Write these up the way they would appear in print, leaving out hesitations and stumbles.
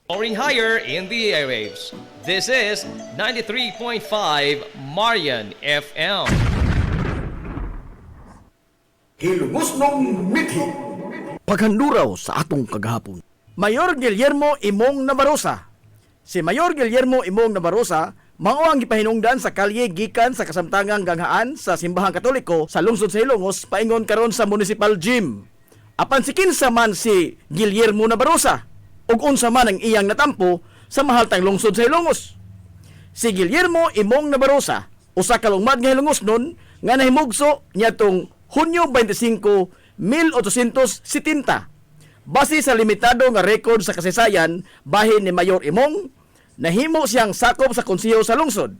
Soaring higher in the airwaves. This is 93.5 Marian FM. Hilugusnong mithi. Paghanduraw sa atong kagahapon. Mayor Guillermo Imong Navarroza. Si Mayor Guillermo Imong Navarroza mao ang gipahinungdan sa kalye gikan sa kasamtangang ganghaan sa Simbahang Katoliko sa lungsod sa Ilongos paingon karon sa Municipal Gym. Apan si kinsa man si Guillermo Navarroza ug unsa man ang iyang natampo sa mahaltang lungsod sa Ilongos. Si Guillermo Imong Navarroza usa ka lungmad nga Ilongosnon nga nahimugso niadtong Hunyo 25, 1870. Base sa limitado nga rekord sa kasaysayan bahin ni Mayor Imong, nahimo siyang sakop sa konseho sa lungsod.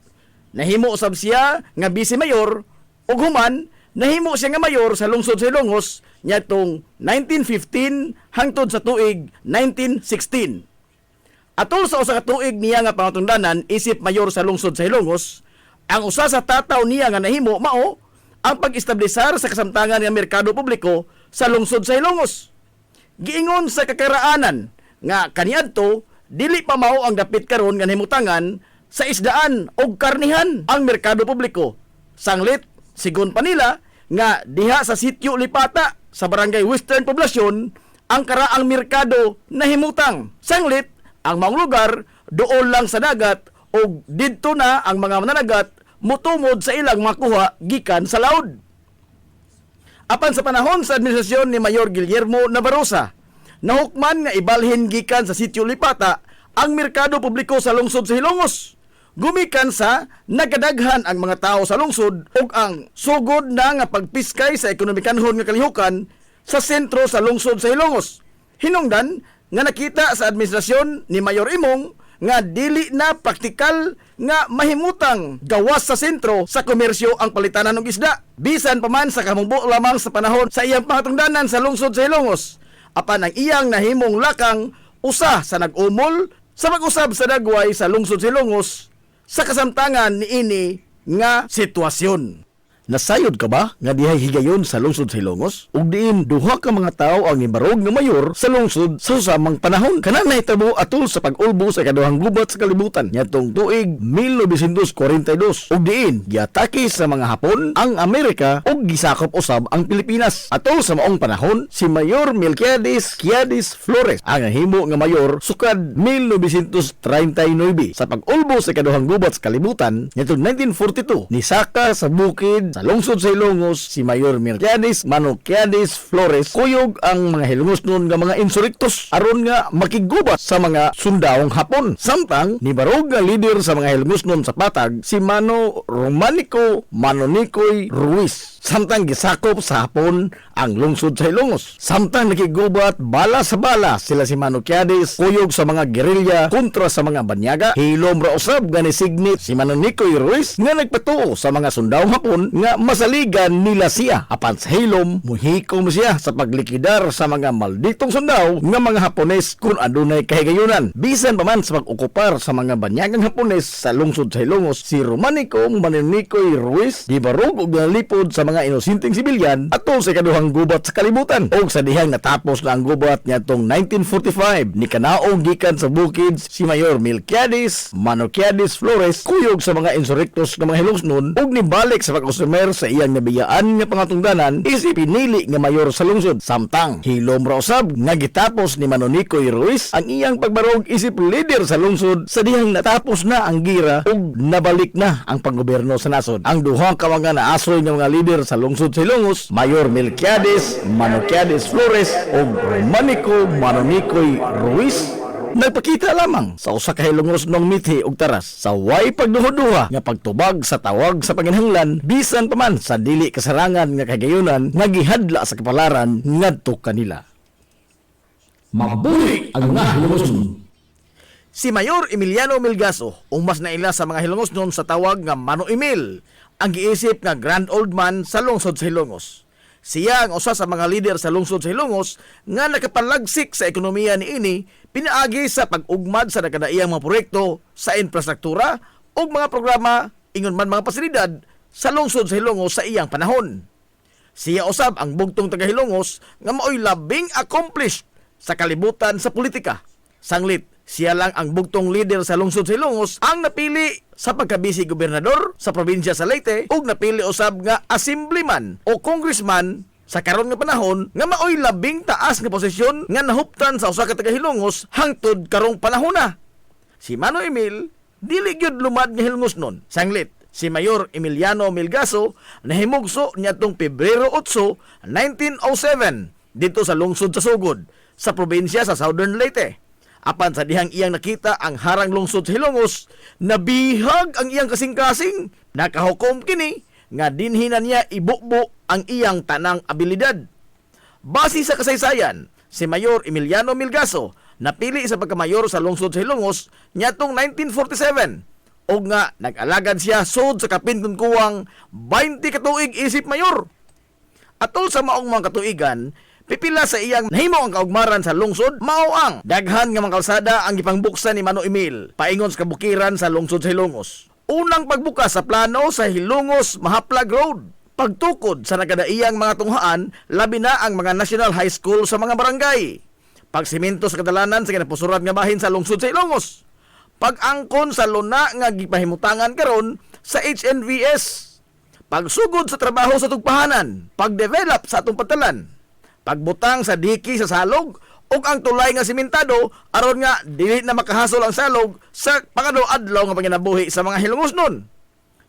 Nahimo usab siya nga vice mayor ug human nahimo siya nga mayor sa lungsod sa Ilongos niadtong 1915 hangtod sa tuig 1916. Atol sa usa ka tuig niya nga pangatungdanan isip mayor sa lungsod sa Ilongos, ang usa sa tataw niya nga nahimo mao ang pag-establisar sa kasamtangan nga merkado publiko sa lungsod sa Ilongos. Giingon sa kakaraanan nga kaniadto dili pa mao ang dapit karon nga himutangan sa isdaan o karnihan ang merkado publiko. Sanglit sigon pa nila nga diha sa sitio Lipata sa barangay Western Poblasyon ang karaang merkado na himutang. Sanglit ang maong lugar dool lang sa dagat o didto na ang mga mananagat mutumod sa ilang makuha gikan sa laod. Apan sa panahon sa administrasyon ni Mayor Guillermo Navarroza, nahukman nga ibalhin gikan sa sitio Lipata ang merkado publiko sa lungsod sa Ilongos. Gumikan sa nagadaghan ang mga tao sa lungsod ug ang sugod na nga pagpiskay sa ekonomikanhon nga kalihukan sa sentro sa lungsod sa Ilongos. Hinungdan nga nakita sa administrasyon ni Mayor Imong nga dili na praktikal nga mahimutang gawas sa sentro sa komersyo ang palitanan ng isda. Bisan pa man sa kamungbo lamang sa panahon sa iyang pangatungdanan sa lungsod sa Ilongos. Apan ang iyang nahimong lakang usa sa nag-umol sa mag-usab sa dagway sa lungsod sa Ilongos sa kasamtangan niini nga sitwasyon. Nasayod ka ba nga dihay higayon sa lungsod sa Ilongos? Ug diin duha ka mga tawo ang ibarog nga mayor sa lungsod sa usamang panahon. Kana nahitabo atol sa pag-ulbo sa ikaduhang gubat sa kalibutan niadtong tuig 1942. Ug diin giatake sa mga Hapon ang Amerika ug gisakop usab ang Pilipinas. Atol sa maong panahon si Mayor Melquiades Quiades Flores ang himo nga mayor sukad 1939 sa pag-ulbo sa ikaduhang gubat sa kalibutan niadtong 1942 nisaka sa bukid sa lungsod sa Ilongos si Mayor Melquiades Quiades Flores kuyog ang mga Hilongosnon nga mga insurrektos aron nga makigubat sa mga sundawong Hapon. Samtang nibarog nga leader sa mga Hilongosnon sa patag si Mano Romanico Manonicoy Ruiz. Samtang gisakop sa Hapon ang lungsod sa Ilongos. Samtang nakigubat bala sa bala sila si Quiades kuyog sa mga gerilya kontra sa mga banyaga. Hilom ra usab nga nisignit si Manonicoy Ruiz nga nagpatuo sa mga sundawong Hapon nga masaligan nila siya. Apan sa hilom, muhikom siya sa paglikidar sa mga malditong sundaw nga mga Hapones kung adunay kahigayunan. Bisan pa man sa pag-okupar sa mga banyagang Hapones sa lungsod sa Ilongos, si Romanico Manonicoy Ruiz gibarog og nalipod sa mga inosinteng sibilyan atol sa ikaduhang gubat sa kalibutan. Og sa dihang natapos na ang gubat niadtong 1945, ni kanaog gikan sa bukid si Mayor Melquiades Quiades Flores kuyog sa mga insurrektos ng mga Hilongosnon ug nibalik sa pag-usumer sa iyang nabiyaan nga pangatungdanan isip pinili nga mayor sa lungsod. Samtang hilom ra usab nga gitapos ni Manonicoy Ruiz ang iyang pagbarog isip leader sa lungsod sa dihang natapos na ang gira ug nabalik na ang panggobyerno sa nasod. Ang duha ka mga naasoy nga mga leader sa lungsod sa Ilongos, Mayor Melquiades Quiades Flores ug Romanico Manonicoy Ruiz, nagpakita lamang sa usa ka Hilongosnong mithi ug taras sa way pagduha-duha nga pagtubag sa tawag sa panginahanglan bisan pa man sa dili kasarangan nga kagayunan nga gihadla sa kapalaran ngadto kanila. Mabuhi ang mga Hilongosnon. Si Mayor Emiliano Melgaso, umas na ila sa mga Hilongosnon sa tawag nga Mano Emil, ang giisip nga Grand Old Man sa lungsod sa Hilongos. Siya ang usa sa mga leader sa lungsod sa Hilongos nga nakapalagsik sa ekonomiya niini pinaagi sa pag-ugmad sa nakadaiyang mga proyekto sa infrastruktura o mga programa ingon man mga pasilidad sa lungsod sa Hilongos sa iyang panahon. Siya usab ang bugtong taga Hilongos nga maoy labing accomplished sa kalibutan sa politika. Sanglit Siya lang ang bugtong leader sa lungsod sa Ilongos ang napili sa pagkabisi gobernador sa probinsya sa Leyte ug napili usab nga assemblyman o congressman sa karon nga panahon nga maoy labing taas nga posisyon nga nahuptan sa usa ka taga Hilongos hangtod karong panahona. Si Mano Emil dili gyud lumad nga Hilongosnon. Sanglit, si Mayor Emiliano Milgaso nahimugso niadtong Pebrero 8, 1907 dito sa lungsod sa Sugod sa probinsya sa Southern Leyte. Apan sa dihang iyang nakita ang harang lungsod sa Hilongos, nabihag ang iyang kasing-kasing. Nakahukom kini nga dinhinan niya ibukbo ang iyang tanang abilidad. Base sa kasaysayan, si Mayor Emiliano Milgaso napili sa pagkamayor sa lungsod sa Hilongos niadtong 1947 o nga nag-alagad siya sud sa kapinton kuwang 20 katuig isip mayor. Atol sa maong mga katuigan, pipila sa iyang nahimo ang kaugmaran sa lungsod, mao ang daghan nga mga kalsada ang gipangbuksan ni Mano Emil paingon sa kabukiran sa lungsod sa Hilongos. Unang pagbukas sa plano sa Hilongos Mahaplag Road, pagtukod sa nagkadaiyang mga tunghaan, labi na ang mga National High School sa mga barangay, pagsimento sa kadalanan sa kinapusuran nga bahin sa lungsod sa Hilongos, pag-angkon sa luna nga gipahimutangan karon sa HNVS, pagsugod sa trabaho sa tugpahanan, pag-develop sa atong patalan, pagbutang sa diki sa salog ug ang tulay nga simentado aron nga dili na makahasol ang salog sa pangado-adlaw nga panginabuhi sa mga Hilongosnon.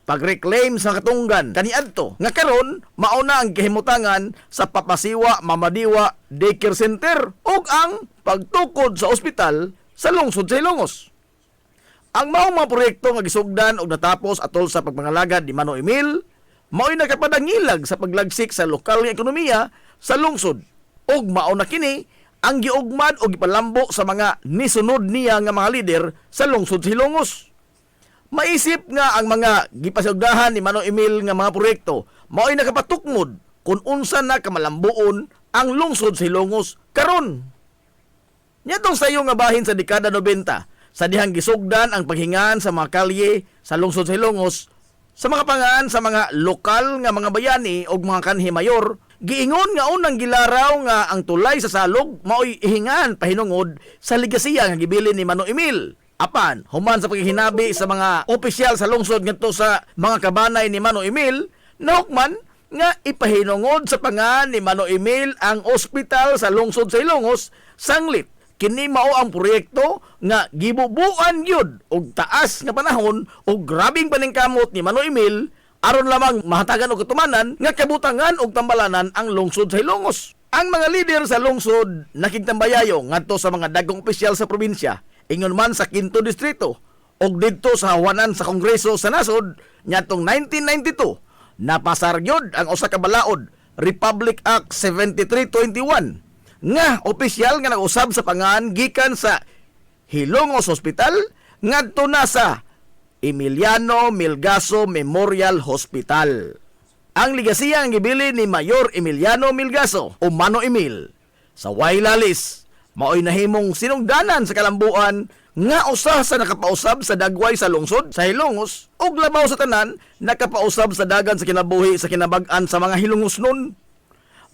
Pag-reclaim sa katunggan kaniadto nga karon mao na ang kahimutangan sa Papasiwa Mamadiwa Daycare Center ug ang pagtukod sa ospital sa lungsod sa Hilongos. Ang maong mga proyekto nga gisugdan ug natapos atol sa pagpangalagad ni Mano Emil mao'y nakapadangilag sa paglagsik sa lokal nga ekonomiya sa lungsod ug mao na kini ang giugmad o gipalambo sa mga nisunod niya nga mga lider sa lungsod sa Hilongos. Maisip nga ang mga gipasugdahan ni Mano Emil nga mga proyekto mao'y nakapatukmod kung unsa na kamalambuon ang lungsod sa Hilongos karon. Nyatong sayo nga bahin sa dekada 90 sa dihang gisugdan ang paghingan sa mga kalye sa lungsod sa Hilongos sa mga pangaan sa mga lokal nga mga bayani o mga kanhi mayor, giingon nga unang gilaraw nga ang tulay sa salog mao'y ihingan pahinungod sa ligasiya nga gibilin ni Mano Emil. Apan, human sa paghihinabi sa mga opisyal sa lungsod ngadto sa mga kabanay ni Mano Emil, nahukman nga ipahinungod sa pangaan ni Mano Emil ang ospital sa lungsod sa Hilongos sanglit. Kini mao ang proyekto nga gibubuan gyud og taas nga panahon og grabing paningkamot ni Mano Emil aron lamang mahatagan og katumanan nga kabutangan og tambalanan ang lungsod sa Hilongos. Ang mga lider sa lungsod nakigtambayayo ngadto sa mga dagkong opisyal sa probinsya, ingon man sa 5th distrito og didto sa hawanan sa Kongreso sa nasod ngadtong 1992. Napasar gyud ang usa ka balaod, Republic Act 7321. Nga opisyal nga nag-usab sa pangan gikan sa Hilongos Hospital ngadto na sa Emiliano Milgaso Memorial Hospital. Ang ligasiya ang gibili ni Mayor Emiliano Milgaso o Mano Emil sa Wailalis mao'y nahimong sinungdanan sa kalambuan nga usa sa nakapausab sa dagway sa lungsod sa Hilongos ug labaw sa tanan nakapausab sa dagan sa kinabuhi sa kinabag-an sa mga Hilongosnon.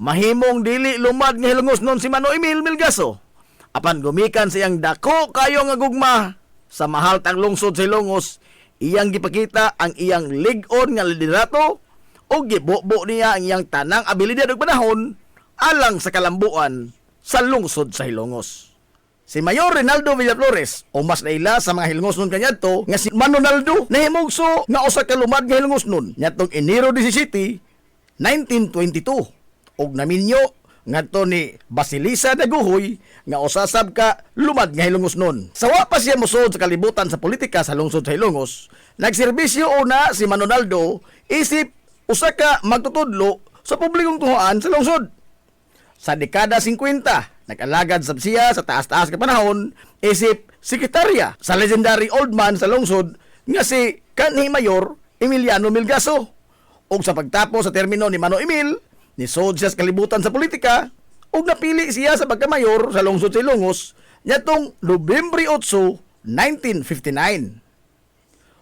Mahimong dili lumad nga Hilongosnon si Mano Emil Milgaso. Apan gumikan sa iyang dako kayo nga gugma sa mahaltang lungsod sa Hilongos, iyang gipakita ang iyang lig-on nga liderato o gibubo niya ang iyang tanang abilidad ug panahon alang sa kalambuan sa lungsod sa Hilongos. Si Mayor Rinaldo Villaflores o mas naila sa mga Hilongosnon kaniadto nga si Manonaldo nahimugso nga usa ka lumad nga Hilongosnon niadtong Enero 17, 1922. Og naminyo ngadto ni Basilisa Daguhoy nga usasab ka lumad nga Hilongosnon. Sawa pa siya mosud sa kalibutan sa politika sa lungsod sa Hilongos, nagserbisyo una si Manonaldo isip usa ka magtutudlo sa publikong tuhoan sa lungsod. Sa dekada 50, nag-alagad sab siya sa taas-taas nga panahon isip sekretarya sa legendary old man sa lungsod nga si kanhi Mayor Emiliano Milgaso. Og sa pagtapos sa termino ni Mano Emil, nisod siya sa kalibutan sa politika ug napili siya sa pagkamayor sa lungsod sa Hilongos niadtong Nobyembre 8, 1959.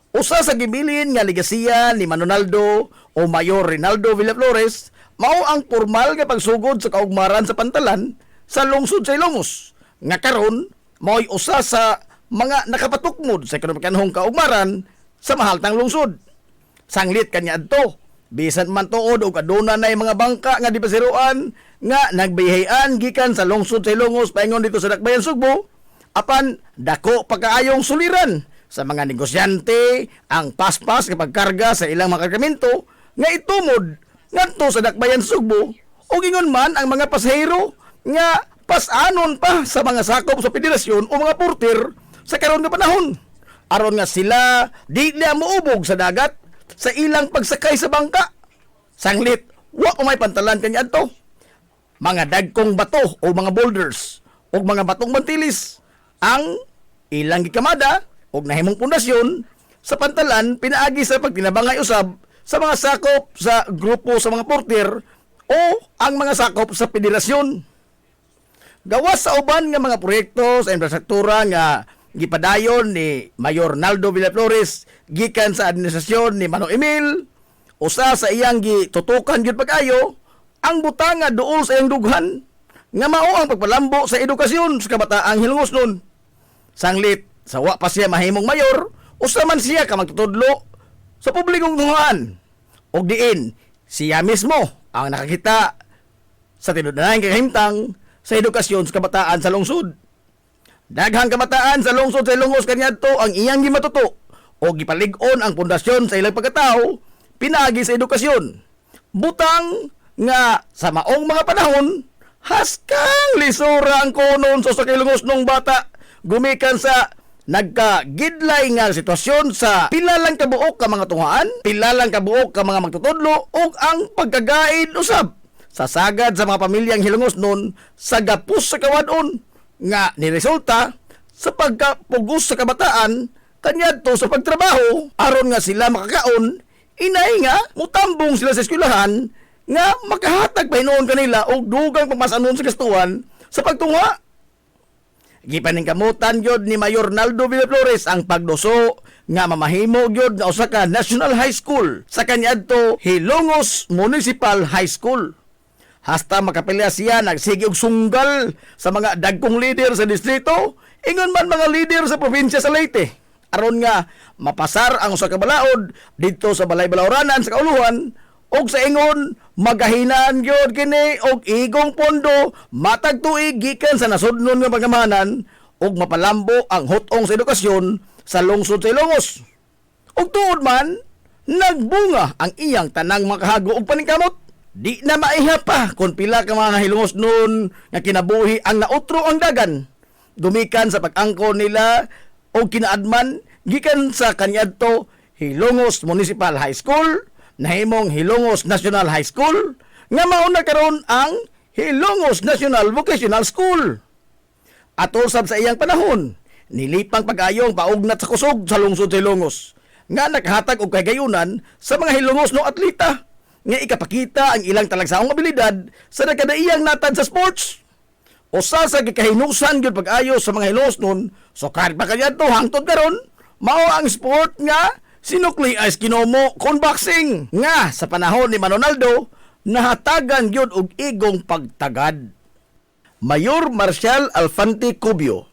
Usa sa gibilin nga ligasiya ni Manonaldo o Mayor Rinaldo Villaflores mao ang formal nga pagsugod sa kaugmaran sa pantalan sa lungsod sa Hilongos nga karon mao'y usa sa mga nakapatukmod sa ekonomikanhong kaugmaran sa mahaltang lungsod. Sanglit kanya adto, bisan man tuod og aduna nay mga bangka nga di pasiruan nga nagbihayan gikan sa lungsod sa Ilongos paingon dito sa Dakbayan Sugbo, apan dako pagkaayong suliran sa mga negosyante ang paspas kapag karga sa ilang mga kargamento nga itumod ngadto sa Dakbayan Sugbo ug ingon man ang mga pasahero nga pasanon pa sa mga sakop sa federasyon o mga porter sa karon nga panahon aron nga sila di na moubog sa dagat sa ilang pagsakay sa bangka. Sanglit, wa pa may pantalan kanya adto. Mga dagkong bato o mga boulders o mga batong mantilis ang ilang gikamada o nahimong pundasyon sa pantalan pinaagi sa pagtinabangay usab sa mga sakop sa grupo sa mga porter o ang mga sakop sa federasyon. Gawas sa uban nga mga proyekto sa infrastruktura nga gipadayon ni Mayor Naldo Villaflores gikan sa administrasyon ni Manong Emil, usa sa iyang gitutukan gyud pag-ayo ang butanga duol sa iyang dughan nga mao ang pagpalambo sa edukasyon sa kabataang Hilongosnon. Sanglit sa wa pa siya mahimong mayor, usa man siya ka magtutudlo sa publikong tunghaan. Og diin siya mismo ang nakakita sa tinudanan kahimtang sa edukasyon sa kabataan sa lungsod. Daghang kabataan sa lungsod sa Ilongos kaniadto ang iyang gimatuto o gipalig-on ang pundasyon sa ilang pagkatao pinaagi sa edukasyon. Butang nga sa maong mga panahon haskang lisura ang konon sa Ilongos nung bata gumikan sa nagkagidlay nga sitwasyon sa pila lang kabuok ka mga tunghaan, pila lang kabuok ka mga magtutudlo ug ang pagkagaid usab sa sagad sa mga pamilyang Hilongosnon sa gapos sa kawadon nga niresulta sa pagkapugos sa kabataan kanyadto sa pagtrabaho aron nga sila makakaon, inay nga mutambong sila sa eskwelahan nga makahatag pahinuon kanila og dugang pagmasanon sa gastuhan sa pagtungha. Gipaningkamutan gyud ni Mayor Naldo Villaflores ang pagduso nga mamahimo gyud nga usa ka National High School sa kaniadto Hilongos Municipal High School. Hasta makapilya siya nagsige og sunggal sa mga dagkong leader sa distrito, ingon man mga leader sa probinsya sa Leyte, aron nga mapasar ang usa ka balaod dito sa balay-balawranan sa kauluhan og sa ingon magahinaan gyud kini og igong pondo matag tuig gikan sa nasudnon nga pagamanan og mapalambo ang hutong sa edukasyon sa lungsod sa Ilongos. Og tuod man nagbunga ang iyang tanang makahago og paningkamot. Di na maiha pa kung pila ka mga Hilongos noon nga kinabuhi ang nautro ang dagan. Gumikan sa pag-angko nila o kinaadman gikan sa kaniadto Hilongos Municipal High School, nahimong Hilongos National High School, nga mauna karon ang Hilongos National Vocational School. At usab sa iyang panahon, nilipang pag-ayong paugnat sa kusog sa lungsod sa Hilongos, nga nakahatag og kagayunan sa mga Hilongos no atleta nga ikapakita ang ilang talagsaong abilidad sa nagkadaiyang natad sa sports. Usa sa gikahinusan gyud pag-ayo sa mga Hilongos nun, so kahit pa kaniadto hangtod karon, mao ang sport nga sinukli ay kinomo kon boxing nga sa panahon ni Manonaldo nahatagan gyud og igong pagtagad. Mayor Marcial Alfante Cubio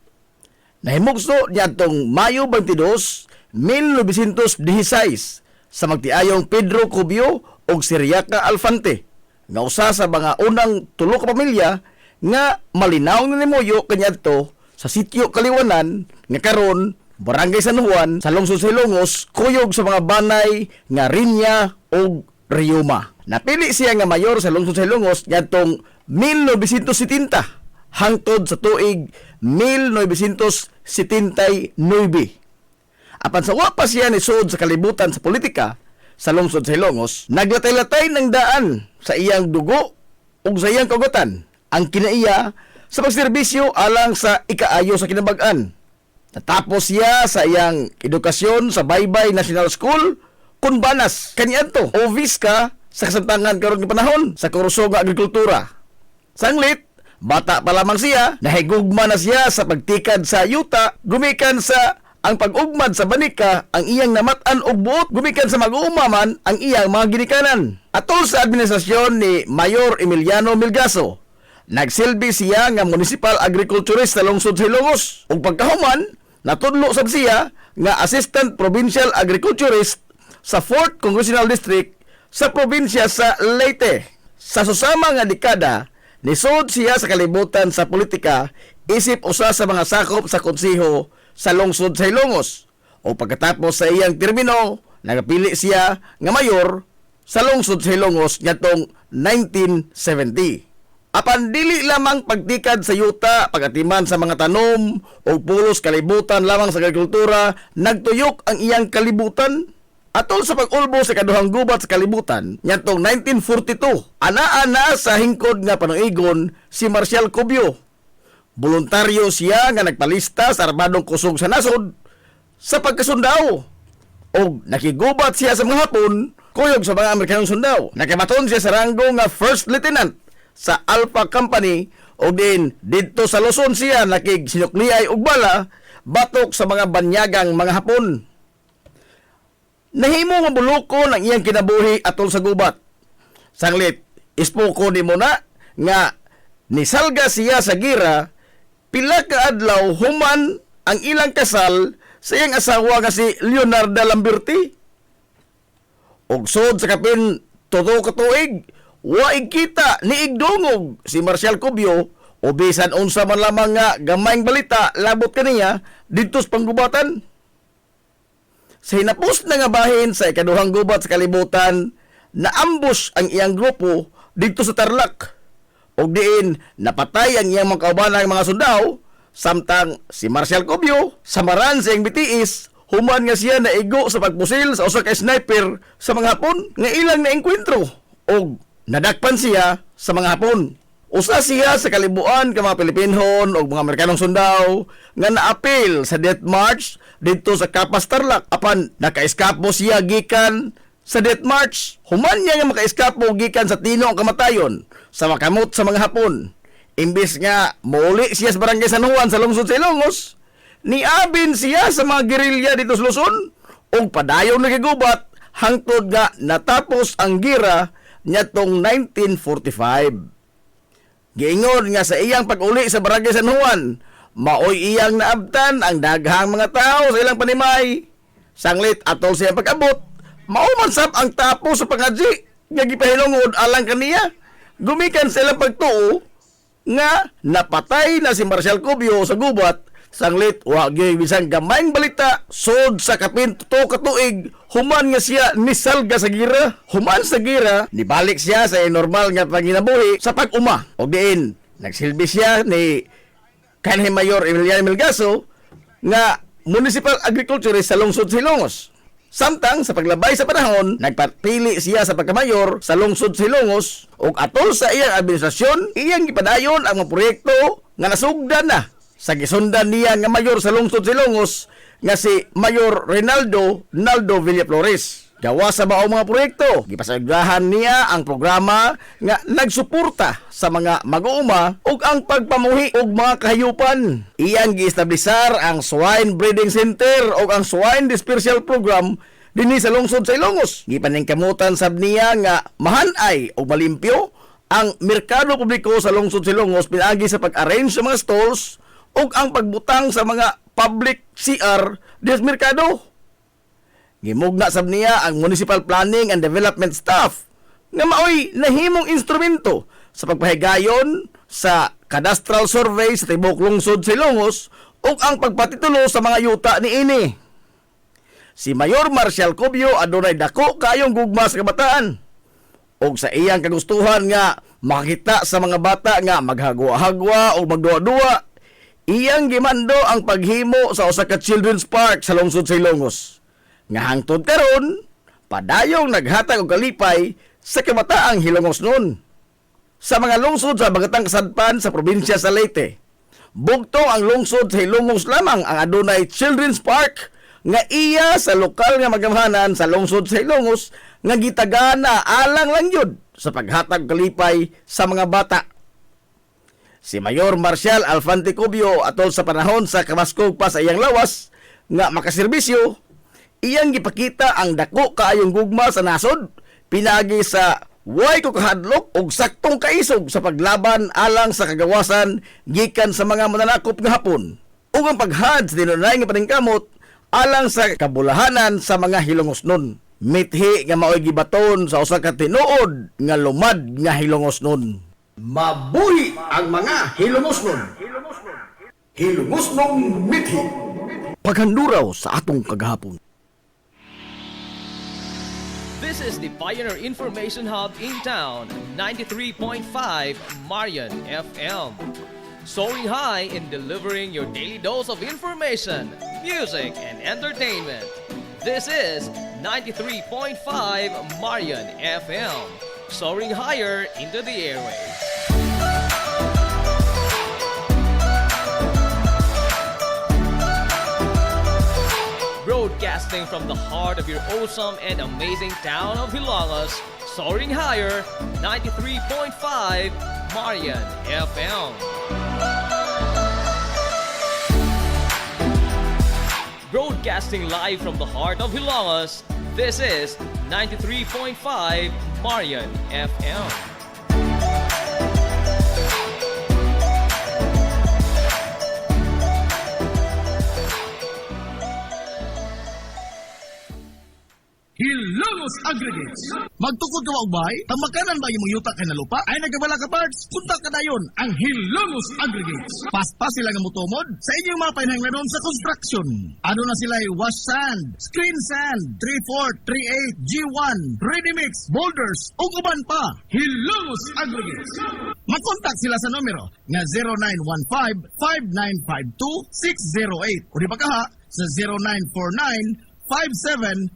nahimugso niadtong Mayo 22, 1916 sa magtiayong Pedro Cubio og Siriaca Alfante nga usa sa mga unang tulo ka pamilya nga malinaw na nimuyo kaniadto sa sitio Kaliwanan nga karon Barangay San Juan sa lungsod sa Ilongos kuyog sa mga banay nga Riña ug Riuma. Napili siya nga mayor sa lungsod sa Ilongos ngadtong 1970 hangtod sa tuig 1979. Apan sa wa pa siya nisud sa kalibutan sa politika sa lungsod sa Ilongos, naglatay-latay ng daan sa iyang dugo ug sa iyang kaugatan ang kinaiya sa pagserbisyo alang sa ikaayo sa kinabag-an. Natapos siya sa iyang edukasyon sa Baybay National School kun banas kaniadto o Visca sa kasamtangan karon nga panahon sa kurso nga agrikultura. Sanglit, bata pa lamang siya, nahigugma na siya sa pagtikad sa yuta gumikan sa ang pag-ugmad sa banika ang iyang namatan og buot gumikan sa mag-uumaman ang iyang mga ginikanan. Atol sa administrasyon ni Mayor Emiliano Milgaso, nagsilbi siya nga municipal agriculturist sa lungsod sa Ilongos ug pagkahuman Natudlo sab siya nga Assistant Provincial Agriculturist sa 4th Congressional District sa probinsya sa Leyte. Sa susama nga dekada, nisod siya sa kalibutan sa politika isip usa sa mga sakop sa konseho sa lungsod sa Ilongos. O pagkatapos sa iyang termino, nagapili siya nga mayor sa lungsod sa Ilongos ngadtong 1970. Apan dili lamang pagtikad sa yuta, pagatiman sa mga tanom o pulos kalibutan lamang sa agrikultura, nagtuyok ang iyang kalibutan. Atol sa pag-ulbo sa kaduhang gubat sa kalibutan, ngadtong 1942, ana-ana sa hingkod nga panuigon si Marcial Cubio. Voluntaryo siya nga nagpalista sa armadong kusog sa nasod sa pagkasundao. O nakigubat siya sa mga Hapon, kuyog sa mga Amerikanong sundao. Nakabaton siya sa ranggo nga First Lieutenant sa Alpha Company o din dito sa Luzon siya nakigsinukliay og bala batok sa mga banyagang mga Hapon. Nahimo nga buloko ng iyang kinabuhi atol sa gubat. Sanglit, ispoko ni mo na nga nisalga siya sa gira pila ka adlaw human ang ilang kasal sa iyang asawa nga si Leonardo Lamberti. Og sod sa kapin todo ka tuig, waig kita ni igdungog si Marcial Cubio o bisan unsa man lamang nga gamayng balita labot kaniya didto sa panggubatan. Sa hinapos na nga bahin sa ikaduhang gubat sa kalibutan, naambush ang iyang grupo dito sa Tarlac. Og diin, napatay ang iyang mga kaubanang mga sundao, samtang si Marcial Cubio, samaran sa iyang bitiis, human nga siya naigo sa pagpusil sa usa ka sniper sa mga Hapon nga ilang naengkwentro. Og nadakpan siya sa mga Hapon. Usa siya sa kalibuan ka mga Pilipinhon o mga Amerikanong sundao nga naapil sa death march dito sa Kapas Tarlac. Apan nakaiskapo siya gikan sa death march. Human niya nga makaiskapo gikan sa tino ang kamatayon sa makamot sa mga Hapon. Imbis nga mauli siya sa barangay San Juan sa lungsod sa Ilongos, niabin siya sa mga gerilya dito sa Luzon o padayon nagigubat hangtod nga natapos ang gira niyatong 1945. Giingon nga sa iyang pag-uli sa barangay San Juan, maoy iyang naabtan ang daghang mga tao sa ilang panimay. Sanglit atol siya pag-abot, maumansap ang tapo sa pangadji nga gipahilungod alang kaniya. Gumikan sa ilang pagtuo nga napatay na si Marcial Cubio sa gubat. Sanglit wa gyud bisan gamayng balita sod sa kapin tuto ka tuig human nga siya nisalga sa gira. Human sa gira nibalik siya sa normal nga panginabuhi sa pag-uma. Og diin nagsilbi siya ni kanhi Mayor Emiliano Melgaso nga municipal agriculturist sa lungsod sa Ilongos. Samtang sa paglabay sa panahon, nagpapili siya sa pagkamayor sa lungsod sa Ilongos ug atol sa iyang administrasyon, iyang gipadayon ang mga proyekto nga nasugdan na sa gisundan niya nga mayor sa lungsod sa Ilongos nga si Mayor Reynaldo Naldo Villaflores. Gawa sa baong mga proyekto, gipasagdahan niya ang programa nga nagsuporta sa mga mag-uuma ug ang pagpamuhi og mga kahayupan. Iyang giestablisar ang Swine Breeding Center ug ang Swine Dispersal Program dinhi sa lungsod sa Ilongos. Gipaningkamutan sab niya nga mahanay ug malimpyo ang merkado publiko sa lungsod sa Ilongos pinaagi sa pag-arrange sa mga stalls ug ang pagbutang sa mga public CR des merkado. Gimugna sab niya ang Municipal Planning and Development Staff nga maoy nahimong instrumento sa pagpahigayon sa cadastral survey sa tibok lungsod sa Ilongos ug ang pagpatitulo sa mga yuta niini. Si Mayor Marcial Cubio adunay dako kaayong gugma sa kabataan ug sa iyang kagustuhan nga makita sa mga bata nga maghagwa-hagwa o magduwa-duwa. Iyang gimando ang paghimo sa usa ka children's park sa lungsod sa Ilongos. Nga hangtod karon, padayong naghatag og kalipay sa kabataang Hilongos noon. Sa mga lungsod sa Bagatang Kasadpan sa probinsya sa Leyte, bugtong ang lungsod sa Hilongos lamang ang adunay children's park nga iya sa lokal nga magamhanan sa lungsod sa Hilongos nga gitagana alang lang yun sa paghatag kalipay sa mga bata. Si Mayor Marcial Alfante Cubio atol sa panahon sa kamaskog pa sa iyang lawas nga makaserbisyo, iyang gipakita ang dako kaayong gugma sa nasod pinagi sa way ko kahadlok og saktong kaisog sa paglaban alang sa kagawasan gikan sa mga mananakop nga Hapon. ug ang paghad sa dinunay nga paningkamot alang sa kabulahanan sa mga hilongosnon. Mithi nga mao'y gibaton sa usa ka tinuod nga lumad nga hilongosnon. Mabuhi ang mga hilungosnon. Hilungosnong mithi. Paghanduraw sa atong kagahapon. This is the Pioneer Information Hub in town, 93.5 Marian FM. Soaring high in delivering your daily dose of information, music, and entertainment. This is 93.5 Marian FM. Soaring higher into the airwaves. Broadcasting from the heart of your awesome and amazing town of Hilangas, soaring higher, 93.5 Marian FM. Broadcasting live from the heart of Hilangas, this is 93.5 Marian FM. Hilongos Aggregates. Magtukod ka maubay, tamakanan ba yung yuta kay na lupa? Ay nagabala ka parts, punta ka dayon ang Hilongos Aggregates. Paspas sila nga mutumod sa inyong mga painahanglanon sa construction. Ano na sila ay wash sand, screen sand, 3/4, 3/8, G1, ready mix, boulders, ug uban pa. Hilongos Aggregates. Mag-contact sila sa numero nga 0915-5952-608 o di ba kaha sa 0949-5722-708.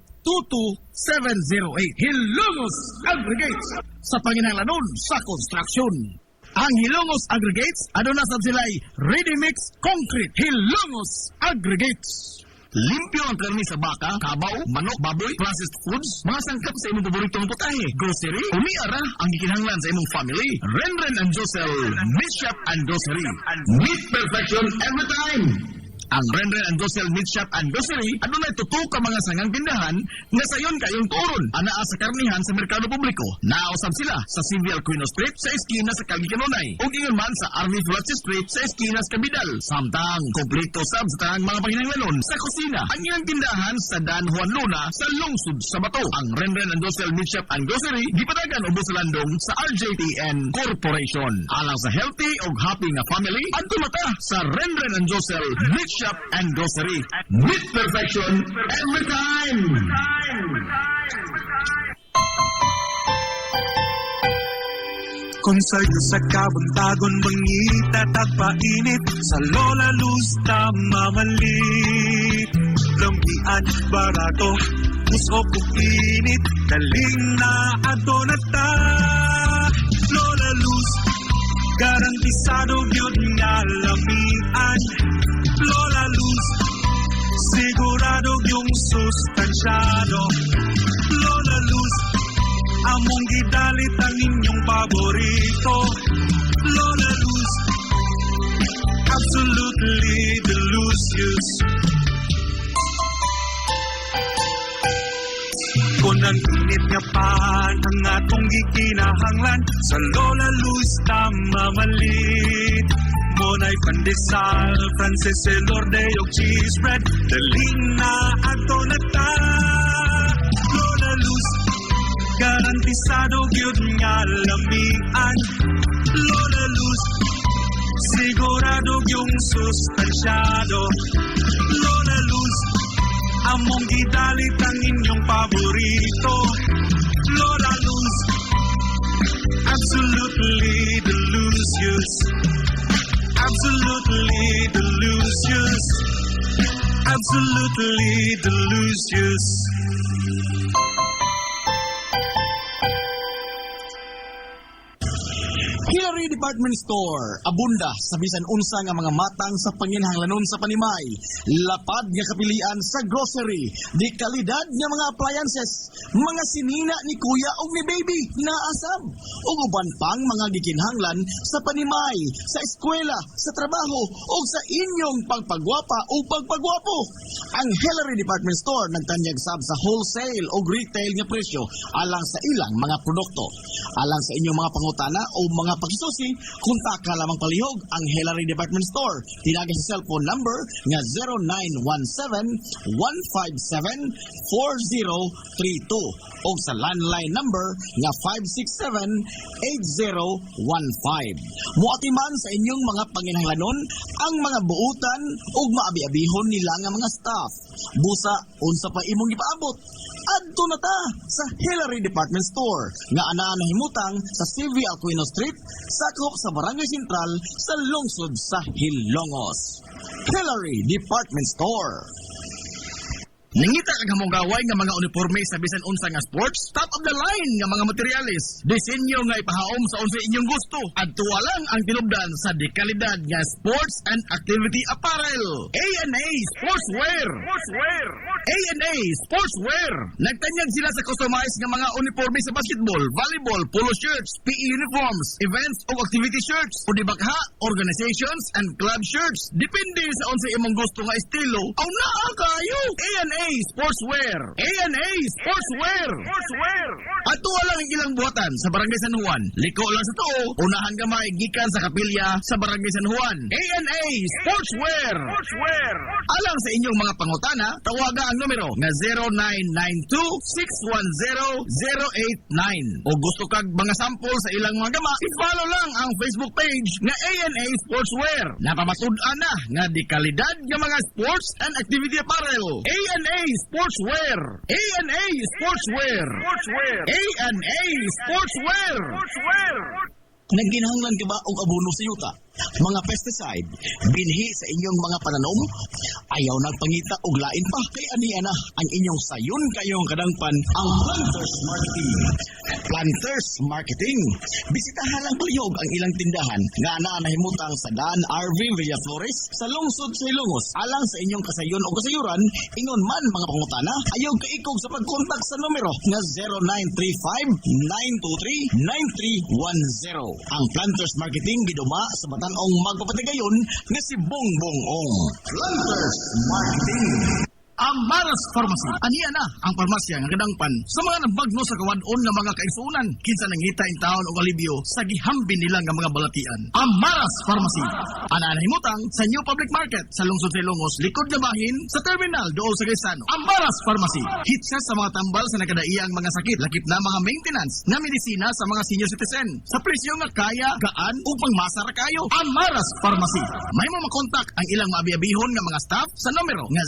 Hilongos Aggregates sa panginahanglanon sa construction. Ang Hilongos Aggregates, ano na sab sila ay ready mix concrete. Hilongos Aggregates. Limpyo ang karni sa baka, kabaw, manok, baboy, processed foods, mga sangkap sa imong paboritong putahe, grocery, umiara ang gikinahanglan sa imong family. Renren and Josel, Meat Shop and Grocery. Meat perfection every time. Ang Renren and Josel Meat Shop and Grocery, ano na itutok ka mga sangang tindahan nga sayon kayong turon, anaa sa karnihan sa merkado publiko. Nausab sila sa Civil Aquino Street sa eskina sa Kagikanunay, o ingon man sa Army Flatsi Street sa eskina sa Kabidal. Samtang kompleto sab sa tanang mga panginahanglanon sa kusina. Ang ilang tindahan sa Dan Juan Luna sa lungsod sa Bato. Ang Renren and Josel Meat Shop and Grocery gipadagan ubos sa landong sa RJTN Corporation. Alang sa healthy o happy nga family, adto mata sa Renren and Josel Meat Shop and Grocery. Meat perfection every time. Kung sa'yo sa kabuntagon mangita tagpainit sa Lola Luz mamalit Lampian barato Puso kong init Daling na ato na ta Lola Luz Garantisado yun nga lamian Lola Luz Sigurado yung sustansyado Lola Luz Among gidalit ang inyong paborito Lola Luz Absolutely delicious Kung ang init nga pan ang atong gikinahanglan Sa Lola Luz tamamalit Monay pandesal, Frances Elorde o cheese bread Daling na ato na ta Lola Luz Garantisado gyud nga lamian Lola Luz Sigurado yung sustansyado Lola Luz Among gidalit ang inyong paborito Lola Luz Absolutely delicious Absolutely delicious Absolutely delicious Hillary Department Store, abunda sa bisan unsa nga mga matang sa panginahanglanon sa panimay, lapad nga kapilian sa grocery, di kalidad nga mga appliances, mga sinina ni kuya o ni baby na asam, ug uban pang mga gikinahanglan sa panimay, sa eskwela, sa trabaho o sa inyong pagpagwapa o pagpagwapo. Ang Hillary Department Store nagtanyag sab sa wholesale o retail nga presyo alang sa ilang mga produkto. Alang sa inyong mga pangutana o mga pagsusi Juicy, kontak ka lamang palihog ang Hillary Department Store. Tinagay sa cellphone number nga 0917-157-4032 o sa landline number nga 567-8015. Muatiman sa inyong mga panginahanglanon ang mga buutan o maabi-abihon nila nga mga staff. Busa, unsa pa imong ipaabot? Adto na ta sa Hillary Department Store nga anaa nahimutang sa CV Aquino Street, sakop sa Barangay Sentral sa lungsod sa Hilongos. Hillary Department Store. Nangita kag hamong gaway nga mga uniforme sa bisan unsa nga sports, top of the line nga mga materialis. Disenyo nga ipahaom sa unsa inyong gusto. Adto lang ang tinubdan sa dekalidad nga sports and activity apparel. A&A Sportswear. A&A Sportswear. Nagtanyag sila sa customized nga mga uniforme sa basketball, volleyball, polo shirts, PE uniforms, events o activity shirts, o dibakha, organizations and club shirts. Depende sa unsa imong gusto nga estilo. Aw naa kayo. A&A Sportswear. A&A Sportswear. Ato lang ang ilang buhatan sa Barangay San Juan. Liko lang sa tuo, unahan gamay gikan sa kapilya sa Barangay San Juan. A&A Sportswear. Alang sa inyong mga pangutana, tawaga ang numero nga 0992-610-089. O gusto kag mga sample sa ilang mga gama, i-follow lang ang Facebook page nga A&A Sportswear. Napamatud-an na nga di kalidad nga mga sports and activity apparel. A&A Sportswear. A&A Sportswear. A&A Sportswear. Nagginahanglan ka ba og abono sa yuta? Mga pesticide, binhi sa inyong mga pananom? Ayaw nagpangita og lain pa kay aniya na ang inyong sayon kayong kadangpan ang Planters Marketing. Planters Marketing. Bisitahan lang palihog ang ilang tindahan nga anaa nahimutang sa Dan RV Villaflores sa lungsod sa Ilongos. Alang sa inyong kasayon o kasayuran, ingon man mga pangutana, ayaw kaikog sa pagkontak sa numero nga 0935-923-9310. Ang Planters Marketing giduma sa Batan-ong magpapatigayon nga si Bongbong Ong. Planters Marketing. Ang Maras Pharmacy. Aniya na ang parmasya nga kadangpan sa mga nabagno sa kawadon nga mga kaigsuonan. Kinsa nangita in taon og alibyo sa gihambin nila nga mga balatian. Ang Maras Pharmacy. Ana nahimutang sa New Public Market sa lungsod sa Ilongos, likod nga bahin sa terminal dool sa Gaisano. Ang Maras Pharmacy. Hitsa sa mga tambal sa nakadaiyang mga sakit, lakip na mga maintenance nga medisina sa mga senior citizen. Sa presyo nga kaya, gaan ug pangmasa ra kayo. Ang Maras Pharmacy. May mo makontak ang ilang maabi-abihon nga mga staff sa numero nga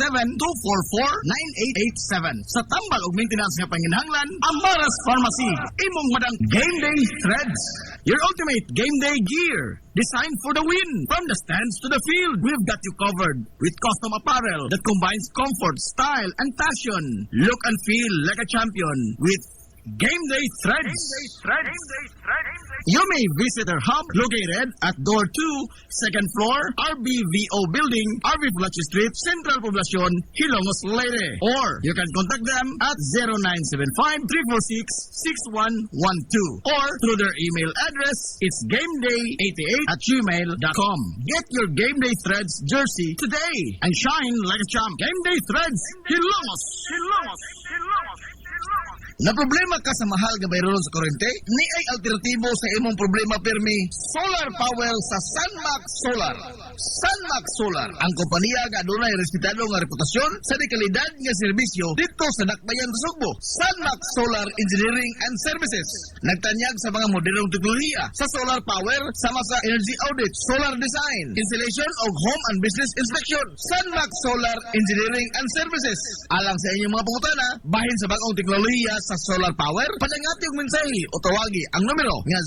0977-244-9887. Sa tambal ug maintenance nga panginahanglan, ang Maras Pharmacy. Imong madang Game Day Threads. Your ultimate game day gear. Designed for the win. From the stands to the field, we've got you covered with custom apparel that combines comfort, style, and fashion. Look and feel like a champion with Game Day Threads. You may visit our hub located at Door 2, 2nd floor, RBVO Building, RV Fulachi Street, Central Poblacion, Hilongos, Leyte. Or you can contact them at 0975-346-6112 or through their email address, it's gameday88@gmail.com. Get your Game Day Threads jersey today and shine like a champ. Game Day Threads, Hilongos. Na problema ka sa mahal nga bayron sa kuryente? Ni ay alternatibo sa imong problema pirmi, solar power sa Sunmax Solar. Sunmax Solar, ang kompanya nga adunay respetado nga reputasyon sa dekalidad nga serbisyo dito sa Dakbayan sa Sugbo. Sunmax Solar Engineering and Services. Nagtanyag sa mga modernong teknolohiya sa solar power sama sa energy audit, solar design, installation of home and business inspection. Sunmax Solar Engineering and Services. Alang sa inyong mga pangutana, bahin sa bagong teknolohiya sa solar power, padangati og mensahe o tawagi ang numero nga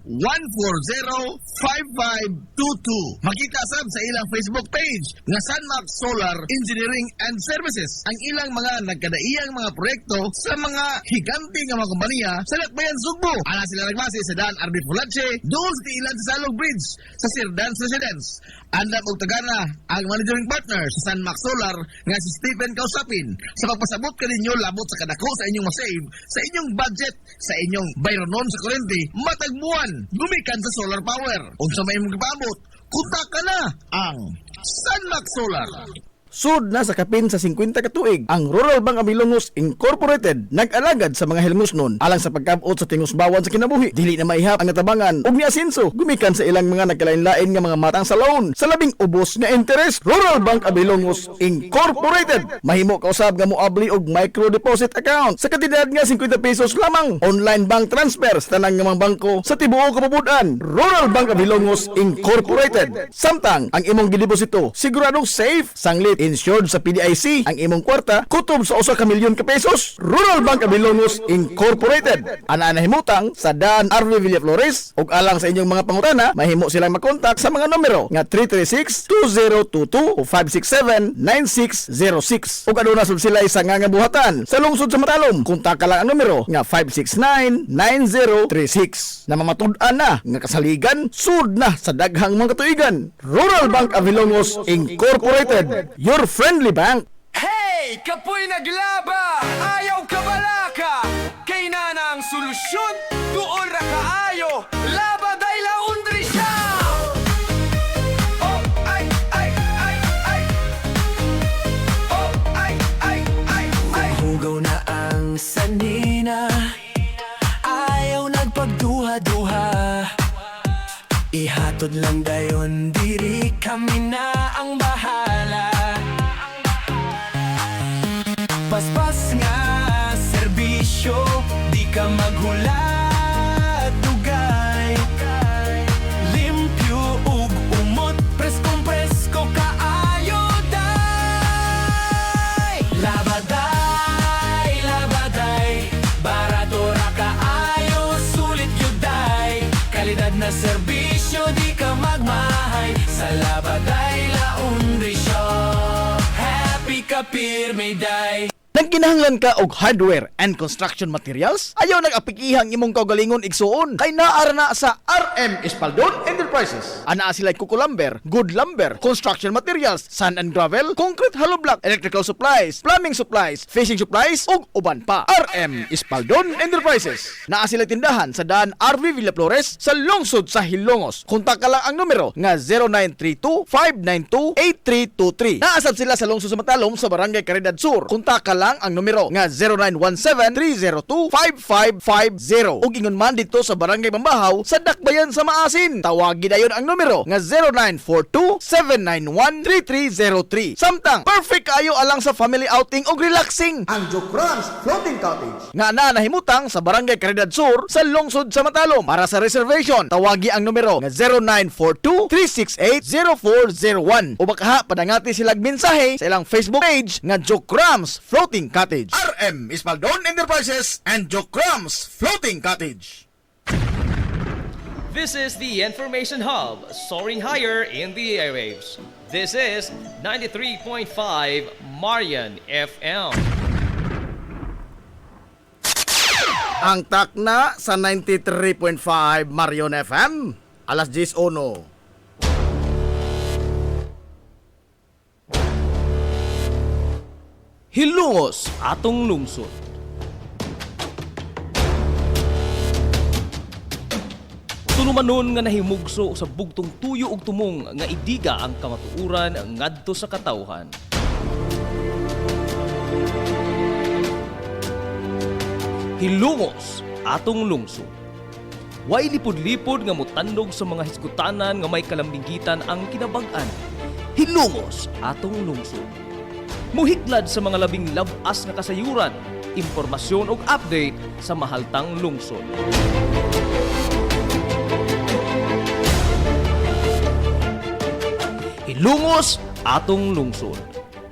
0967-140-5522. Makita sab sa ilang Facebook page nga Sunmax Solar Engineering and Services ang ilang mga nagkadaiyang mga proyekto sa mga higante nga mga kompanya sa Dakbayan Sugbo. Ana sila nagbase sa Dan RB Fulache, doon sa ilan sa Salog Bridge sa Sir Dan's Residence. Andam og tagana ang managing partner sa Sunmax Solar nga si Stephen Kausapin sa pagpasabot kaninyo labot sa kadako sa inyong masave sa inyong budget sa inyong bayronon sa kuryente matagbuan gumikan sa solar power. Unsa may imong gipaabot, kontak ka na ang Sunmax Solar. Sud na sa kapin sa 50 ka tuig, ang Rural Bank of Ilongos Incorporated nag-alagad sa mga hilongosnon alang sa pagkabot sa tingusbawan sa kinabuhi. Dili na maihap ang natabangan ug niasenso gumikan sa ilang mga nagkalain-lain nga mga matang sa loan sa labing ubos nga interest. Rural Bank of Ilongos Incorporated mahimo kausab nga moabli og micro deposit account sa kantidad nga 50 pesos lamang. Online bank transfer sa tanang nga mga bangko sa tibuok kapubudan. Rural Bank of Ilongos Incorporated. Samtang ang imong gideposito siguradong safe, sanglit insured sa PDIC ang imong kwarta kutob sa 1 ka milyon ka pesos. Rural Bank of Ilongos Incorporated. Ana himutang sa Dan RV Villaflores ug alang sa inyong mga pangutana mahimo silang makontak sa mga numero nga 336-2022 o 567-9606 ug aduna sud sila sa buhatan sa lungsod sa Matalom. Kontak lang ang numero nga 569-9036 na mamatud-an na nga kasaligan sud na sa daghang mga katuigan. Rural Bank of Ilongos Incorporated, your friendly bank. Hey! Kapoy naglaba! Ayaw ka balaka! Kay na ang solusyon! Tuol ra kaayo! Laba day laundry siya! Oh, ay, ay, ay, ay! Oh, ay, ay, ay, ay! Hugaw na ang sanina Ayaw nagpagduha-duha Ihatod lang dayon diri kami na ang bahala Paspas nga serbisyo di ka maghulat dugay Limpyo ug umot preskong presko kaayo day Labaday, labaday Barato ra kaayo sulit yun day Kalidad na serbisyo di ka magmahay Sa Labaday Laundry Shop Happy ka pirmi day Nagkinahanglan ka og hardware and construction materials? Ayaw nag-apikihang imong kaugalingon igsuon kay naara na sa RM Espaldon Enterprises. Ana sila kuko lumber, good lumber, construction materials, sand and gravel, concrete hollow block, electrical supplies, plumbing supplies, fishing supplies ug uban pa. RM Espaldon Enterprises. Naa sila tindahan sa daan RV Villaflores sa lungsod sa Hilongos. Kontak ka lang ang numero nga 0932-592-8323. Naasab sila sa lungsod sa Matalom sa Barangay Caridad Sur. Kontak ka lang ang numero nga 0917-302-5550 ug ingon man dito sa Barangay Bambahaw sa Dakbayan sa Maasin. Tawagi dayon ang numero nga 0942-791-3303. Samtang perfect kayo alang sa family outing ug relaxing. Ang Jokrans Floating Cottage. Nga na nahimutang sa Barangay Caridad Sur sa lungsod sa Matalom. Para sa reservation, tawagi ang numero nga 0942-368-0401 o baka padangati silang mensahe sa ilang Facebook page nga Jokrans Floating Cottage. RM Espaldon Enterprises and Jokrams Floating Cottage. This is the Information Hub, soaring higher in the airwaves. This is 93.5 Marian FM. Ang takna sa 93.5 Marion FM, alas 10:01. Hilongos atong lungsod. Tulumanon nga nahimugso sa bugtong tuyo ug tumong nga idiga ang kamatuuran ngadto sa katawhan. Hilongos atong lungsod. Way lipod-lipod nga mutandog sa mga hiskutanan nga may kalambigitan ang kinabag-an. Hilongos atong lungsod. Muhiklad sa mga labing labas nga kasayuran, impormasyon ug update sa mahaltang lungsod. Hilongos atong lungsod.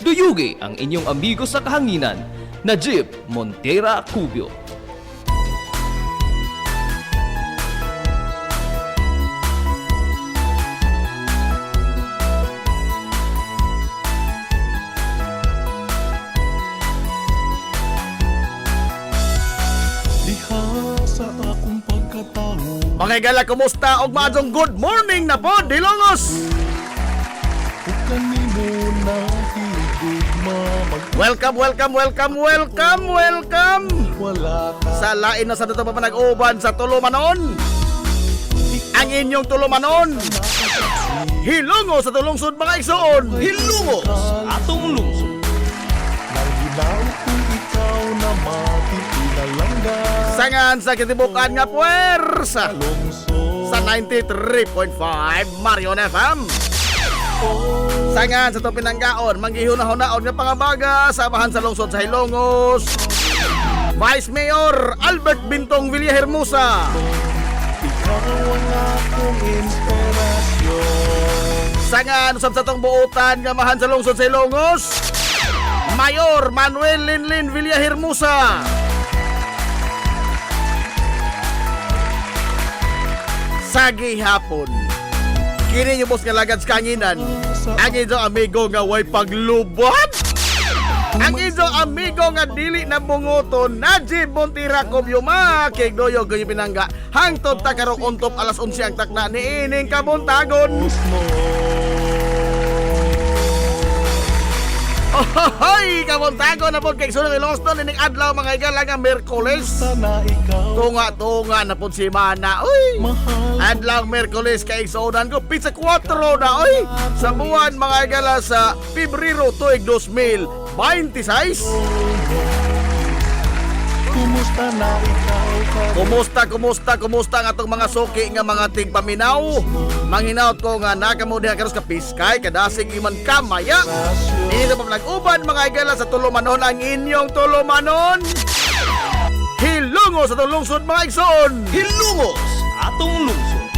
Duyugi ang inyong amigo sa kahanginan, Najib Montera Cubio. Mga gala, kumusta? Og maadtong good morning na po, Hilongos! Welcome, welcome, welcome, welcome, welcome! Sa lain na sa dito pa nag-uban sa Tulumanon. Ang inyong Tulumanon. Hilungo sa tulungsod mga igsoon. Hilungos atong lungsod. Sangan sa katibukan nga puwersa sa 93.5 Marion FM. Sangan sa itong pinanggaon, manggihuna-hunaon nga pangabaga sa amahan sa lungsod sa Hilongos, Vice Mayor Albert Bintong Villahermosa. Sangan usab sa itong buutan nga amahan sa lungsod sa Hilongos, Mayor Manuel Linlin Villahermosa. Sa gihapon, kini yung boss nga lagad sa kanginan, ang inyong amigo nga way paglubot, ang inyong amigo nga dili na bungoton, Najib Montira Kobyuma, kigdoyo ganyan pinangga, hangtod ta karong untop alas 11 ang takna ni ining kabuntagon. Ohoy! Kabuntagon na po kay Sunang Ilongstone ining adlaw mga igala nga Merkules. Tunga-tunga na po si Mana. Uy! Adlaw Merkules kay Sunan ko. Pizza 4 na. Uy! Sa buwan mga igala sa Pebrero tuig 2026. Kumusta ang atong mga suki nga mga tigpaminaw? Manghinaot ko nga nakamo diha karos ka piskay kadasig iman kamaya. Dito pa nag-uban mga igala sa tulumanon ang inyong tulumanon. Hilungos sa tulungsod mga igsoon. Hilungos atong lungsod.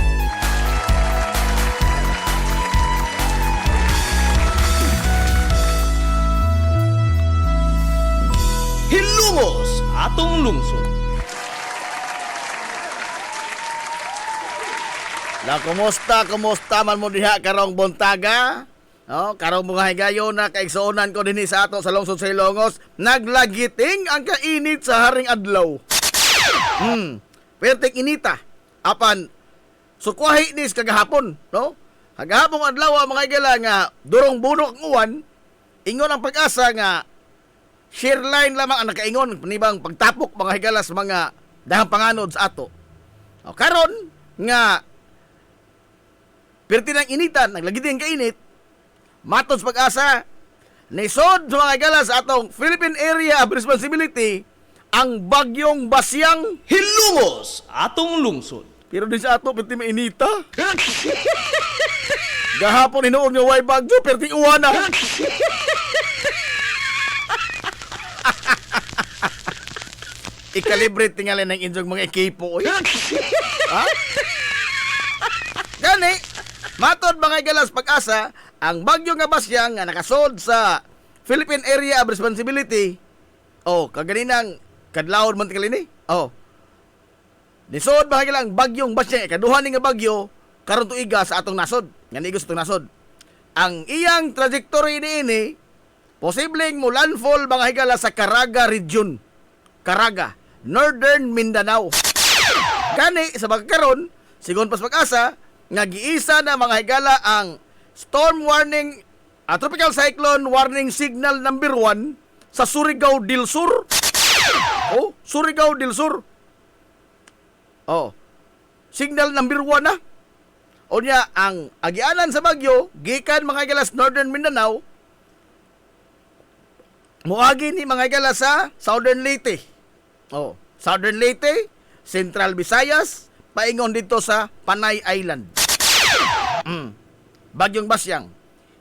Hilungos atong lungsod. La kumusta man mo diha karong buntaga? Oh, karong mga higayon na kaigsuonan ko dinhi sa ato sa lungsod sa Ilongos, naglagiting ang kainit sa haring adlaw. Pertek inita apan sukwahi nis kagahapon, no? Kagahapon adlaw mga igala nga durong bunok ang uwan, ingon ang pag-asa nga share line lamang ang nakaingon panibang pagtapok mga higala sa mga dahang panganod sa ato. O karon nga perti ng initan, naglagiti ang kainit, matos pag-asa, nisod sa mga higala sa atong Philippine Area of Responsibility ang bagyong Basyang. Hilungos atong lungsod. Pero din sa ato, perti mainita. Gahapon hinuon nga way bagyo, perti uwana. Ikalibrate tingali ng inyong mga ekipo. Ha? Gani, matod mga galas pag-asa, ang bagyo nga Basyang nga nakasod sa Philippine Area of Responsibility. Oh, kaganinang kadlawon man tingali ni. Oh. Nisod mga galang bagyong Basyang, ikaduhan ni nga bagyo karon tuiga sa atong nasod. Nga nigos atong nasod. Ang iyang trajectory niini posibleng mo landfall mga higala sa Caraga region. Caraga, Northern Mindanao. Gani sa pagkaron, sigon pas pag-asa nga giisa na mga higala ang storm warning tropical cyclone warning signal number 1 sa Surigao del Sur. Oh, Surigao del Sur. Oh. Signal number 1 na. O niya ang agianan sa bagyo gikan mga higala sa Northern Mindanao. Muagi ni mga higala sa Southern Leyte. Oh, Southern Leyte, Central Visayas, paingon dito sa Panay Island. Bagyong Basyang.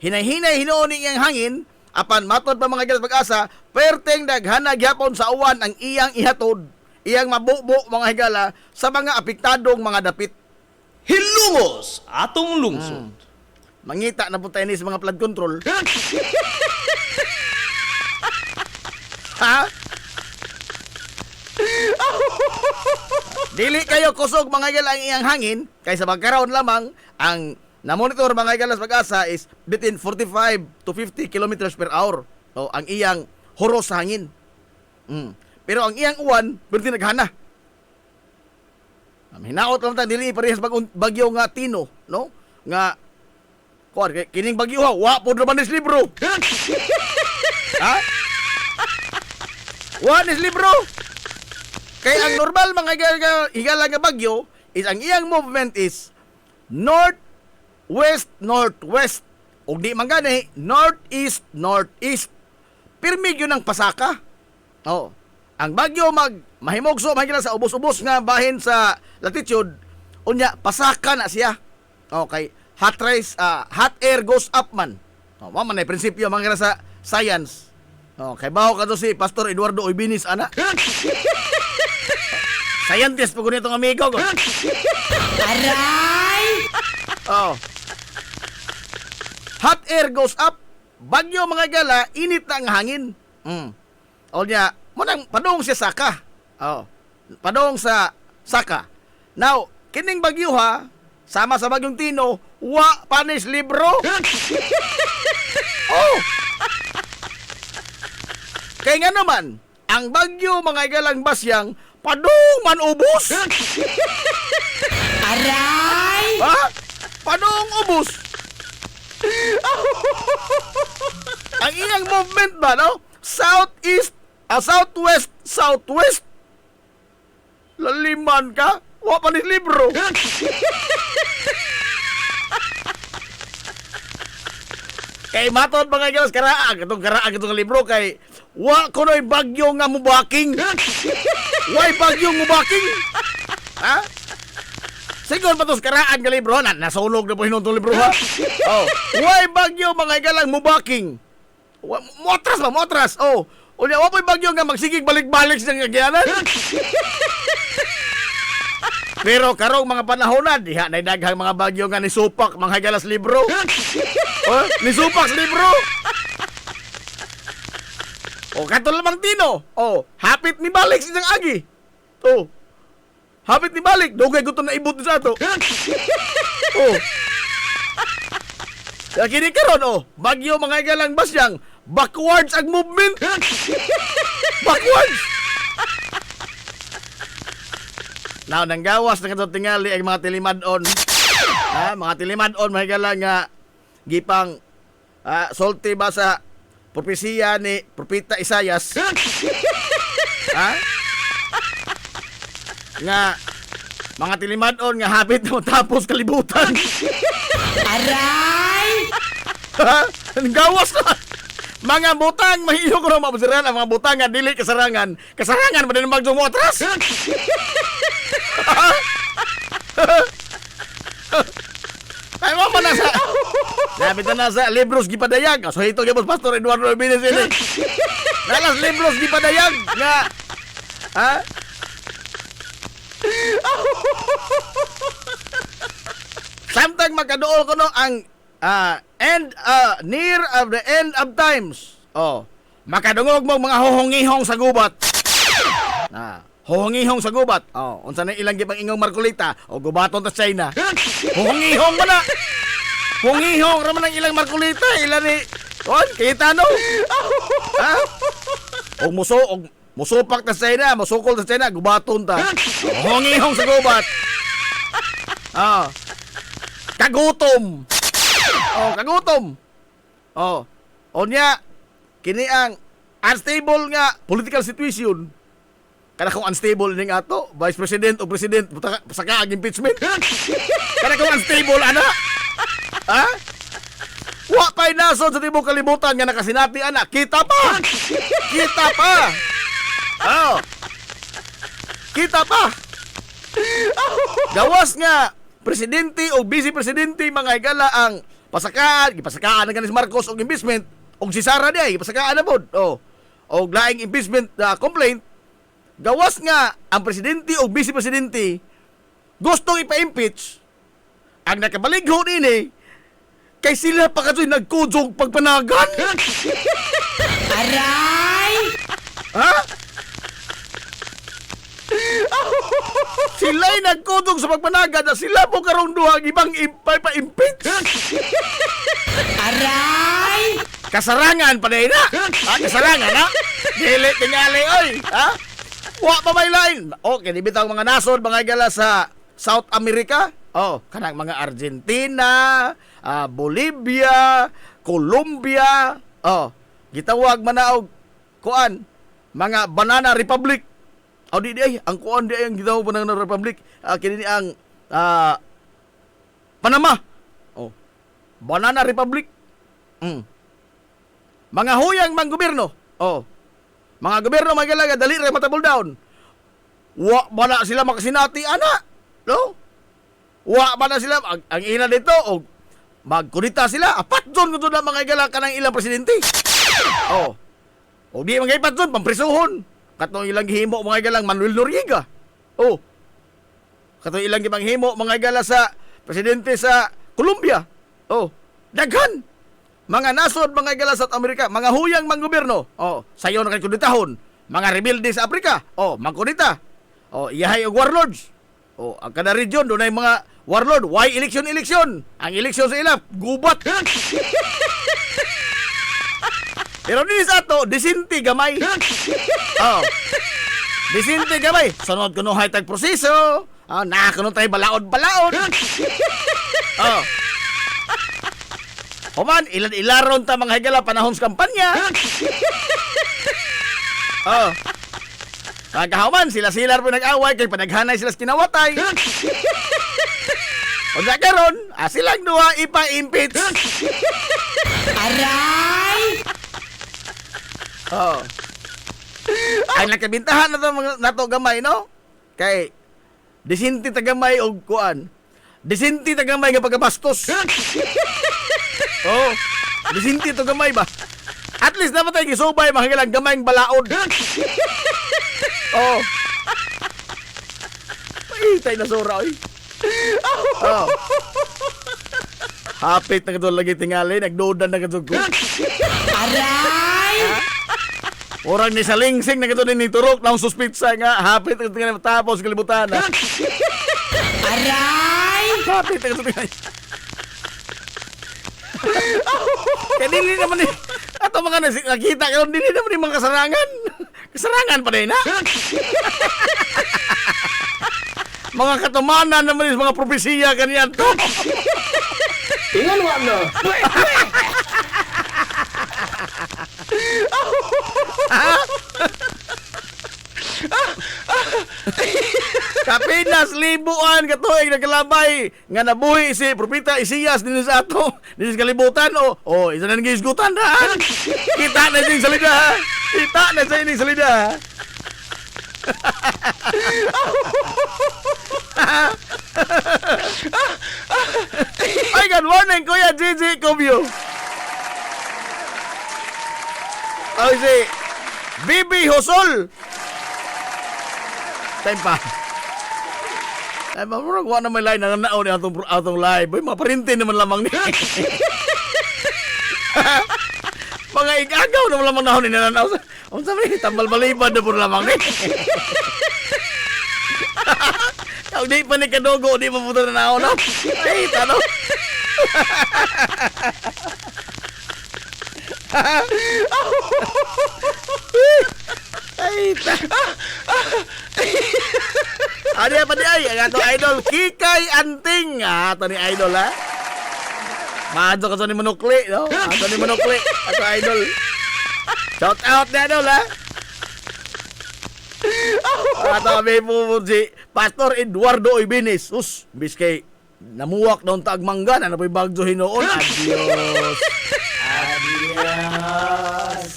Hinay-hinay hinuon iyang hangin, apan matod pa mga gilas pag-asa, perteng daghana gyapon sa uwan ang iyang ihatod, iyang mabubo mga higala sa mga apektadong mga dapit. Hilungos atong lungsod. Mangita na po tayo ni sa mga flood control. Ha? Dili kayo kusog mga higala ang iyang hangin, kaysa magkaroon lamang ang na-monitor mga higala sa pag-asa is between 45 to 50 kilometers per hour. O, ang iyang horos sa hangin. Pero ang iyang uwan, berti naghana. Hinaot lang tayo, dili parehas bagyo nga Tino, no? Nga, kuwan, kining bagyo ha, wapod naman is libro. Ha? Wan is libro. Kaya ang normal mga higala nga bagyo is ang iyang movement is north west northwest ug di man gani northeast northeast. Pirmi gyud ang pasaka. Oh. Ang bagyo mahimugso mahigala sa ubos-ubos nga bahin sa latitude, unya pasaka na siya. Okay, hot air goes up man. Oh, man ay prinsipyo mahigala sa science. Okay, baho ka to si Pastor Eduardo Oybinis ana. Scientist po nitong amigo ko. Aray! Oh. Hot air goes up, bagyo mga gala, init na ang hangin. O niya, munang padong siya saka. Oh. Padong sa saka. Now, kining bagyo ha, sama sa bagyong Tino, wa panis libro. Oh. Kaya nga naman, ang bagyo mga galang basyang, padong man ubos. Aray! Ha? Padong ubos. Ang iyang movement ba, no? Southeast, southwest, southwest. Laliman ka? Wa pa ni libro. Kay matod mga gawas karaag itong libro kay wa kuno'y bagyo nga mubaking. Why bagyo mubaking? Ha? Siguro pa tos karaan nga libro na nasunog na po hinong libro ha. Oh, why bagyo mga galang mubaking? Motras. Oh, unya wa po'y bagyo nga magsigig balik-balik sa ngagyanan. Pero karong mga panahon na diha na daghang mga bagyo nga ni supak mga galas libro. Oh, ni supak sa libro. Oh, kato lamang Tino. Oh, hapit ni balik siyang agi. Oh. Hapit ni balik, dugay gutom na ibot sa ato. Oh. Kaya kini karon oh, bagyo mga galang basyang, backwards ang movement. Backwards. Now nanggawas na kadto tingali ang mga tilimadon. Ha, mga tilimadon mga galang nga gipang sulti ba sa propesiya ni Propeta Isayas. Ha? Nga mga tilimadon nga hapit na matapos kalibutan. Aray! Ha? Gawas na. Mga butang mahiyo ko na mabasiran ang mga butang nga dili kasarangan. Kasarangan ba din magdong motras? Ay mo pa nasa. Nabi na nasa libros gipadayag. So ito gyud Pastor Eduardo Oybinis ini. Nalas libros gipadayag nga ha? Samtang makaduol ko no ang near of the end of times. Oh, makadungog mo mga hohongihong sa gubat. Hohongihong sa gubat. Oh, unsa na ilang gipang ingong Marcolita o gubaton ta China. Hohongihong man na. Hohongihong ra man ang ilang Marcolita, ilan ni kita no. Ha? Og musupak ta China, musukol ta China, gubaton ta. Hohongihong sa gubat. Ah. Kagutom. Oh, kagutom. Oh. Onya kini ang unstable nga political situation. Kada kung unstable ning ato, vice president o president saka ang impeachment. Kada kung unstable ana. Ha? Wa pay nasod sa tibok kalibutan nga nakasinati ana. Kita pa. Kita pa. Oh. Kita pa. Gawas nga presidente o vice presidente mga igala ang gipasakaan na ganis Marcos og impeachment og si Sara di ay pasakaan na pod. Oh. Og laing impeachment complaint. Gawas nga ang presidente o vice presidente gustong ipa-impeach. Ang nakabaligho nini kay sila pa katoy nagkudzog pagpanagan. Aray! Ha? Sila'y nagkudog sa pagpanagan na sila po karong duha ibang pa-impeach. Aray! Kasarangan pa na. Kasarangan ha? Dili tingali oy. Ha? Wa pa may lain. Okay, dibitaw mga nasod mga gala sa South America. Oh, kanang mga Argentina, Bolivia, Colombia. Oh, gitawag man na og kuan mga Banana Republic. O di ay, ang kuan di ay ang gitawag Banana Republic. Kini ang Panama. Oh, Banana Republic. Mga huyang mang gobyerno. Oh. Mga gobyerno magalaga dali ra matabol down. Wa ba na sila makasinati ana? No? Wa ba na sila ang ina dito og magkunita sila. Apat zon ko na mga igala kanang ilang presidente. Oh. O di mga ipat zon pamprisuhon. Katong ilang gihimo mga igalang Manuel Noriega. Oh. Katong ilang gipanghimo mga igala sa presidente sa Colombia. Oh. Daghan. Mga nasod, mga igala sa Amerika, mga huyang mang gobyerno. Oh, sayo na kay kuditahon. Mga rebelde sa Afrika. Oh, magkudita. Oh, iyahay og warlords. Oh, ang kada region doon ay mga warlord. Why election? Ang election sa ilap, gubat. Pero din sa ato, disinti gamay. Oh. Disinti gamay. Sunod kuno haytag proseso. Ah, kuno tay balaod. Oh. Human, ilaron ta mga higala panahon sa kampanya. Oh. Kagahuman, sila-sila po nag-away kay panaghanay sila sa kinawatay. O na karon, silang duha ipa-impeach. Aray! Oh. Ang nakabintahan na to gamay, no? Kay disinti tagamay og kuan. Disinti tagamay nga pagabastos. Oh, disinti to gamay ba? At least dapat tayo gisubay mga gamayng balaod. Oh. Ay, tayo nasura, oy. Oh. Hapit na katulad lagi tingali, nagdudan na katulad ko. Aray! Orang ni salingsing na katulad ni Turok na suspitsa nga. Hapit na katulad tapos kalibutan na. Aray! Hapit na katulad. Kaya dili naman eh. Ato mga nakita kayo, dili naman yung mga kasarangan. Kasarangan pa rin, ha? Mga katumanan naman yung mga propesiya kanyan to. Tingnan mo na. Kapinas libuan katuig nagkalabay nga nabuhi si Propeta Isaias din sa ato din sa kalibutan isa na nang gisgutan na. Kita na din salida. Kita na sa ining salida. Ay, good morning, Kuya Gigi Cubio. Oh, si Bibi Hosol. Time pa. Ay, mamurag wa na may line na nanaw ni atong live. Ay, maparintin naman lamang ni. Mga igagaw naman lamang nahon ni nananaw. Ang sabi, tambal malibad na po lamang ni. Kau di pa ni kadogo, di pa puto na nahon. Ay, tano. Ay, ano pa di ay? Ang ato idol, Kikay Anting. Ato ni idol, ha? Maadto ka to ni Manukli, no? Ato ni Manukli, ato idol. Shout out na idol, ha? Ato kami po si Pastor Eduardo Ibines. Biskay, namuwak daw taag manggan. Ano po'y bagyo hinoon? Adios. Adios.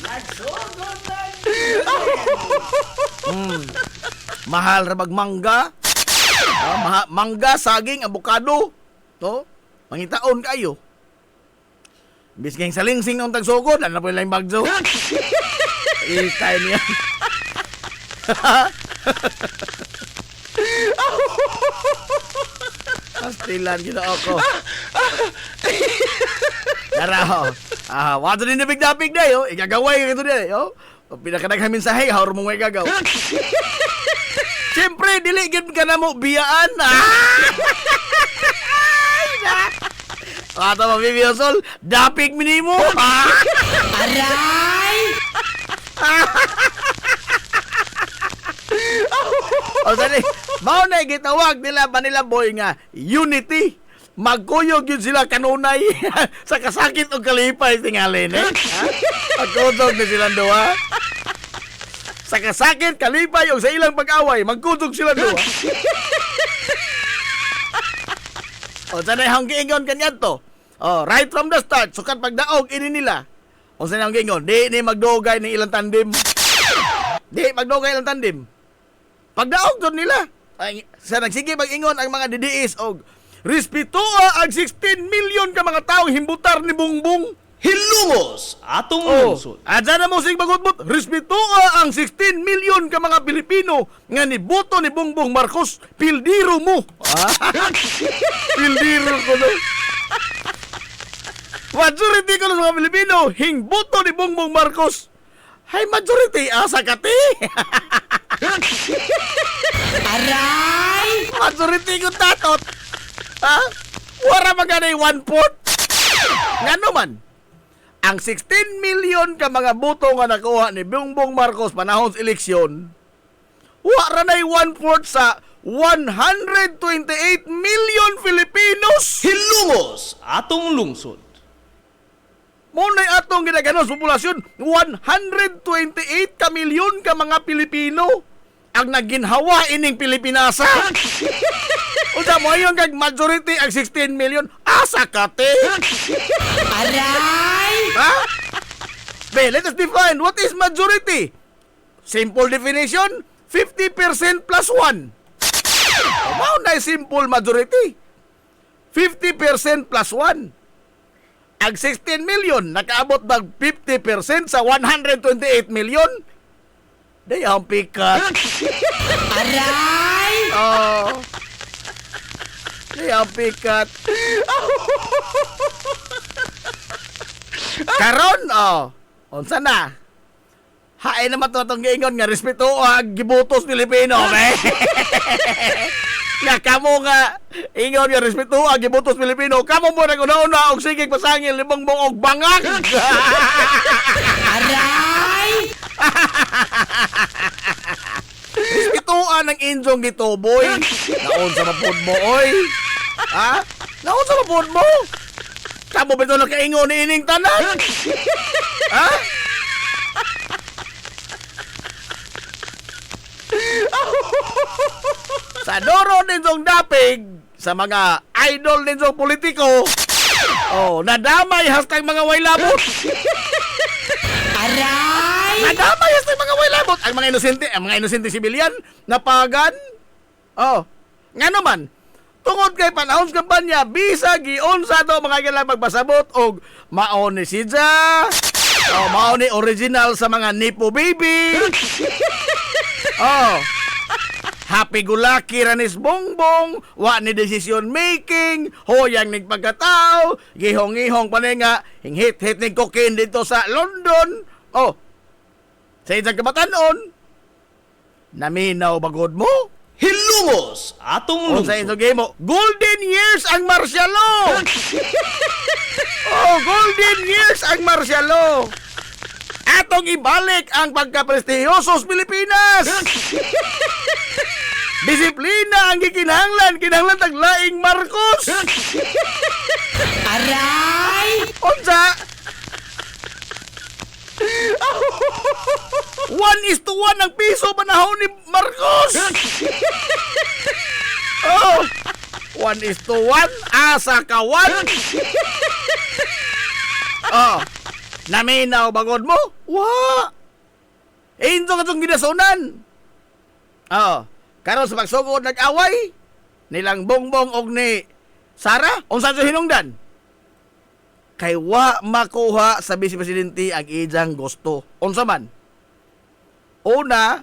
Nagsugod na. Mahal ra magmangga. Mangga, saging, abukado. No? Mangitaon kayo. Biskay salingsing ng tagsugod. Ano po'y lang bagyo? Itay niya. Pastilan kita ako. Daraho. Wato din na bigdapig na yo. Igagaway ka ito na yo. Pinakanaghang mensahe, haur mong igagaw. Siyempre, diligid ka na mo biyaan. Ato mo, Bibi Osol, dapig minimo. Aray! O sali, mao na gitawag nila Manila Boy nga unity. Magkuyog yun sila kanunay sa kasakit o kalipay tingalin eh. Magkutog na silang duwa. Sa kasakit, kalipay o sa ilang pag-away, magkutog silang duwa. O sali, hanggiingon kanyan to. Oh, right from the start, sukat pagdaog ini nila. Unsa nang gingon? Di ni magdugay ng ilang tandem. Di magdugay ilang tandem. Pagdaog doon nila. Ay, sa nagsige mag-ingon ang mga DDS og respetuha ang 16 million ka mga taong himbutar ni Bongbong. Hilungos atong Oh, lungsod. adya na mo sig bagutbot. Respetuha ang 16 million ka mga Pilipino nga niboto ni Bongbong Marcos. Pildiro mo. Pildiro ko no. Majority ko sa mga Pilipino, hingboto ni Bongbong Marcos. Hay majority, asa kati. Aray! Majority ko tatot. Ha? Wara maganay 1/4. Ngano man? Ang 16 million ka mga boto nga nakuha ni Bongbong Marcos panahon sa eleksyon, wara na'y 1/4 sa 128 million Filipinos. Hilungos atong lungsod. Muna'y atong ginaganos populasyon, 128 ka milyon ka mga Pilipino ang naginhawa ining Pilipinasa. Unsa mo yung kag majority ang 16 million? Asa kate? Aray! Ha? Be, let us define what is majority. Simple definition, 50% plus 1. Mao na simple majority. 50% plus 1. Ang 16 million, nakaabot mag 50% sa 128 million? Day ang pikat. Aray! Oh. Day ang pikat. Karon, oh. Unsa na? Hain naman ito itong giingon nga respeto ang gibutos Pilipino, be. Nga kamo nga ingon nga respeto ang gibutos Pilipino, kamo mo nag-una-una og sige pasangil limang og bangag. Aray! Respetuan ang injong gituboy. Naon sa mapud mo, oy. Ha? Naon sa mapud mo? Kamo ba ito nakaingon ni ining tanan? Ha? Sa doro ninsong dapig sa mga idol ninsong politiko, oh, nadamay hastang mga waylabot. Aray! Nadamay hastang mga waylabot. Ang mga inosente sibilyan, napagan. Oh, nga naman, tungod kay panahon sa kampanya, bisag giunsa to mga kailang magbasabot og maon ni Sidja, oh, maon ni original sa mga Nipo Baby. Oh, happy gulaki ranis Bongbong, wa ni decision making, hoyang nig pagkatao, gihong-ihong panay nga, hinghit-hit nig cocaine dito sa London. Oh, sa isang kabatanon, naminaw bagod mo? Hilungos atong O sa lungsod. isang mo, golden years ang martial law! Oh, golden years ang martial law! Atong ibalik ang pagkaprestiyosos Pilipinas! Disiplina ang kinahanglan taglaing Marcos! Aray! Unsa? 1:1 ang piso panahon ni Marcos! Oh! 1:1 asa kawan! Oh! Naminaw bagod mo? Wa! Inso ka itong ginasunan! Oh! Karon sa pagsugod nag-away, nilang Bongbong og ni Sara, unsa sa hinungdan? Kay wa makuha sa Vice Presidente ang ijang gusto. Unsa man? Una,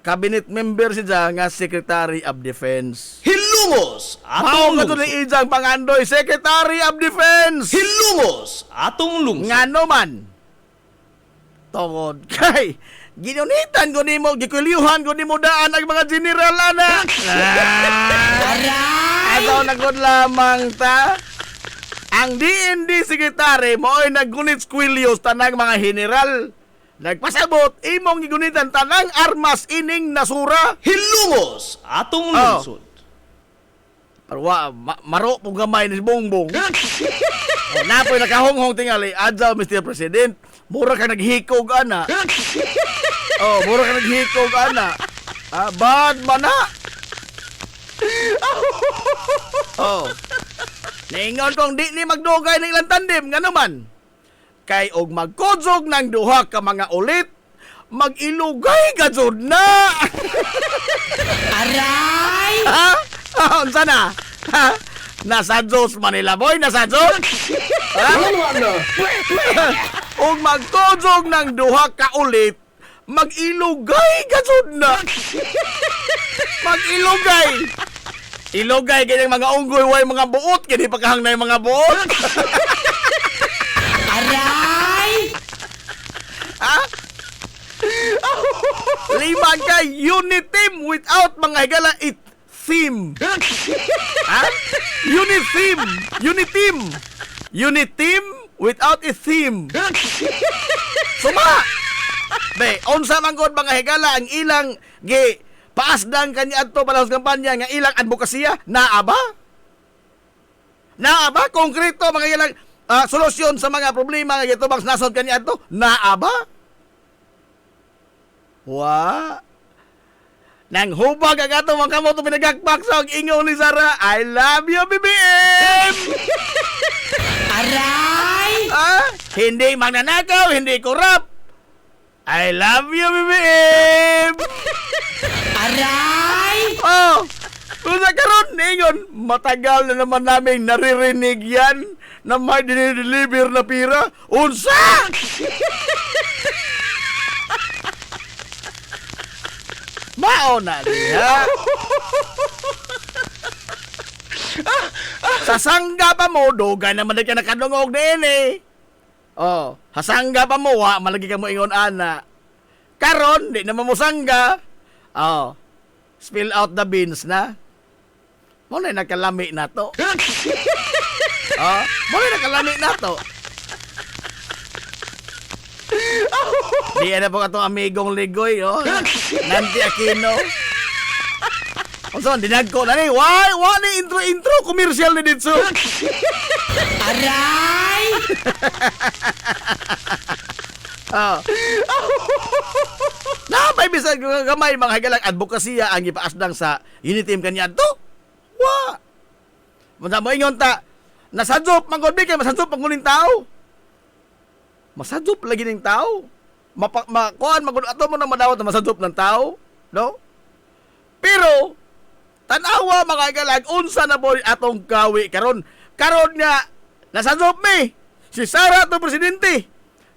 cabinet member siya nga Secretary of Defense. Hilungos Mao atong ka to lungsod. ni ijang pangandoy, Secretary of Defense. Hilungos atong lungsod. Ngano man? Tungod kay ginunitan ko nimo, gikulyuhan ko nimo daan ang mga general ana. Ayaw na gud lamang ta. Ang DND Secretary mo ay naggunit squilyos tanang mga general. Nagpasabot, imong gigunitan tanang armas ining nasura. Hilungos atong Oh. lungsod. Pero maro po gamay ni Bongbong. O, napoy nakahonghong tingali, adjaw Mr. President, mura ka naghikog ana. Oh, mura ka naghikog ana. Ah, bad man na. Oh. Naingon kong di ni magdugay ng ilang tandem nga naman. Kay og magkudzog ng duha ka mga ulit, mag-ilugay gajud na. Aray! Ha? Unsa na? Ha? Nasa Diyos Manila boy, nasa Diyos? Ha? Tinganuan na. Og magkudzog ng duha ka ulit, mag-ilugay gajud na. Mag-ilugay. Ilugay kini mga unggoy way mga buot kini pagkahangnay mga buot. Aray! Ha? Lima ka unit team without mga higala it theme. Ha? Unit team. Unit team. Unit team without a theme. Suma. Be, unsa man gud mga higala ang ilang gi paasdang kanya adto para sa kampanya nga ilang advokasya naa ba? Naa ba konkreto mga ilang solusyon sa mga problema nga gitubang sa nasod kanya adto? Naa ba? Wa. Nang hubag ang ato mga kamoto pinagakpak sa ingon ni Sara, I love you, BBM! Aray! Hindi magnanakaw, hindi korap. I love you, BBM! Aray! Oh, kung sa karon ningon, matagal na naman namin naririnig yan na may dinideliver na pira. Unsa? Mao na niya. Sa sangga pa mo, dugay naman ka nakadungog din eh. Oh, hasangga pa mo, wa, malagi ka mo ingon ana. Karon, di naman mo sangga. Oh, spill out the beans na. Mo na nakalami na to. Oh, mo na nakalami na to. Di na po katong amigong ligoy, oh. Nanti Aquino. O saan, dinag ko na ni. Why ni intro, commercial ni dito. Aray! Oh. Na may bisag gamay mga hagalang advokasya ang ipaasdang sa Uniteam kanya to. Wa. Muna mo ingon ta, nasadjop manggod kay masadjop ang kuning tao. Masadjop lagi ning tao. Kuan magud ato mo na madawat na masadjop ng tao, no? Pero tanawa mga hagalang unsa na boy atong kawi karon. Karon nga nasadjop mi si Sara to presidente.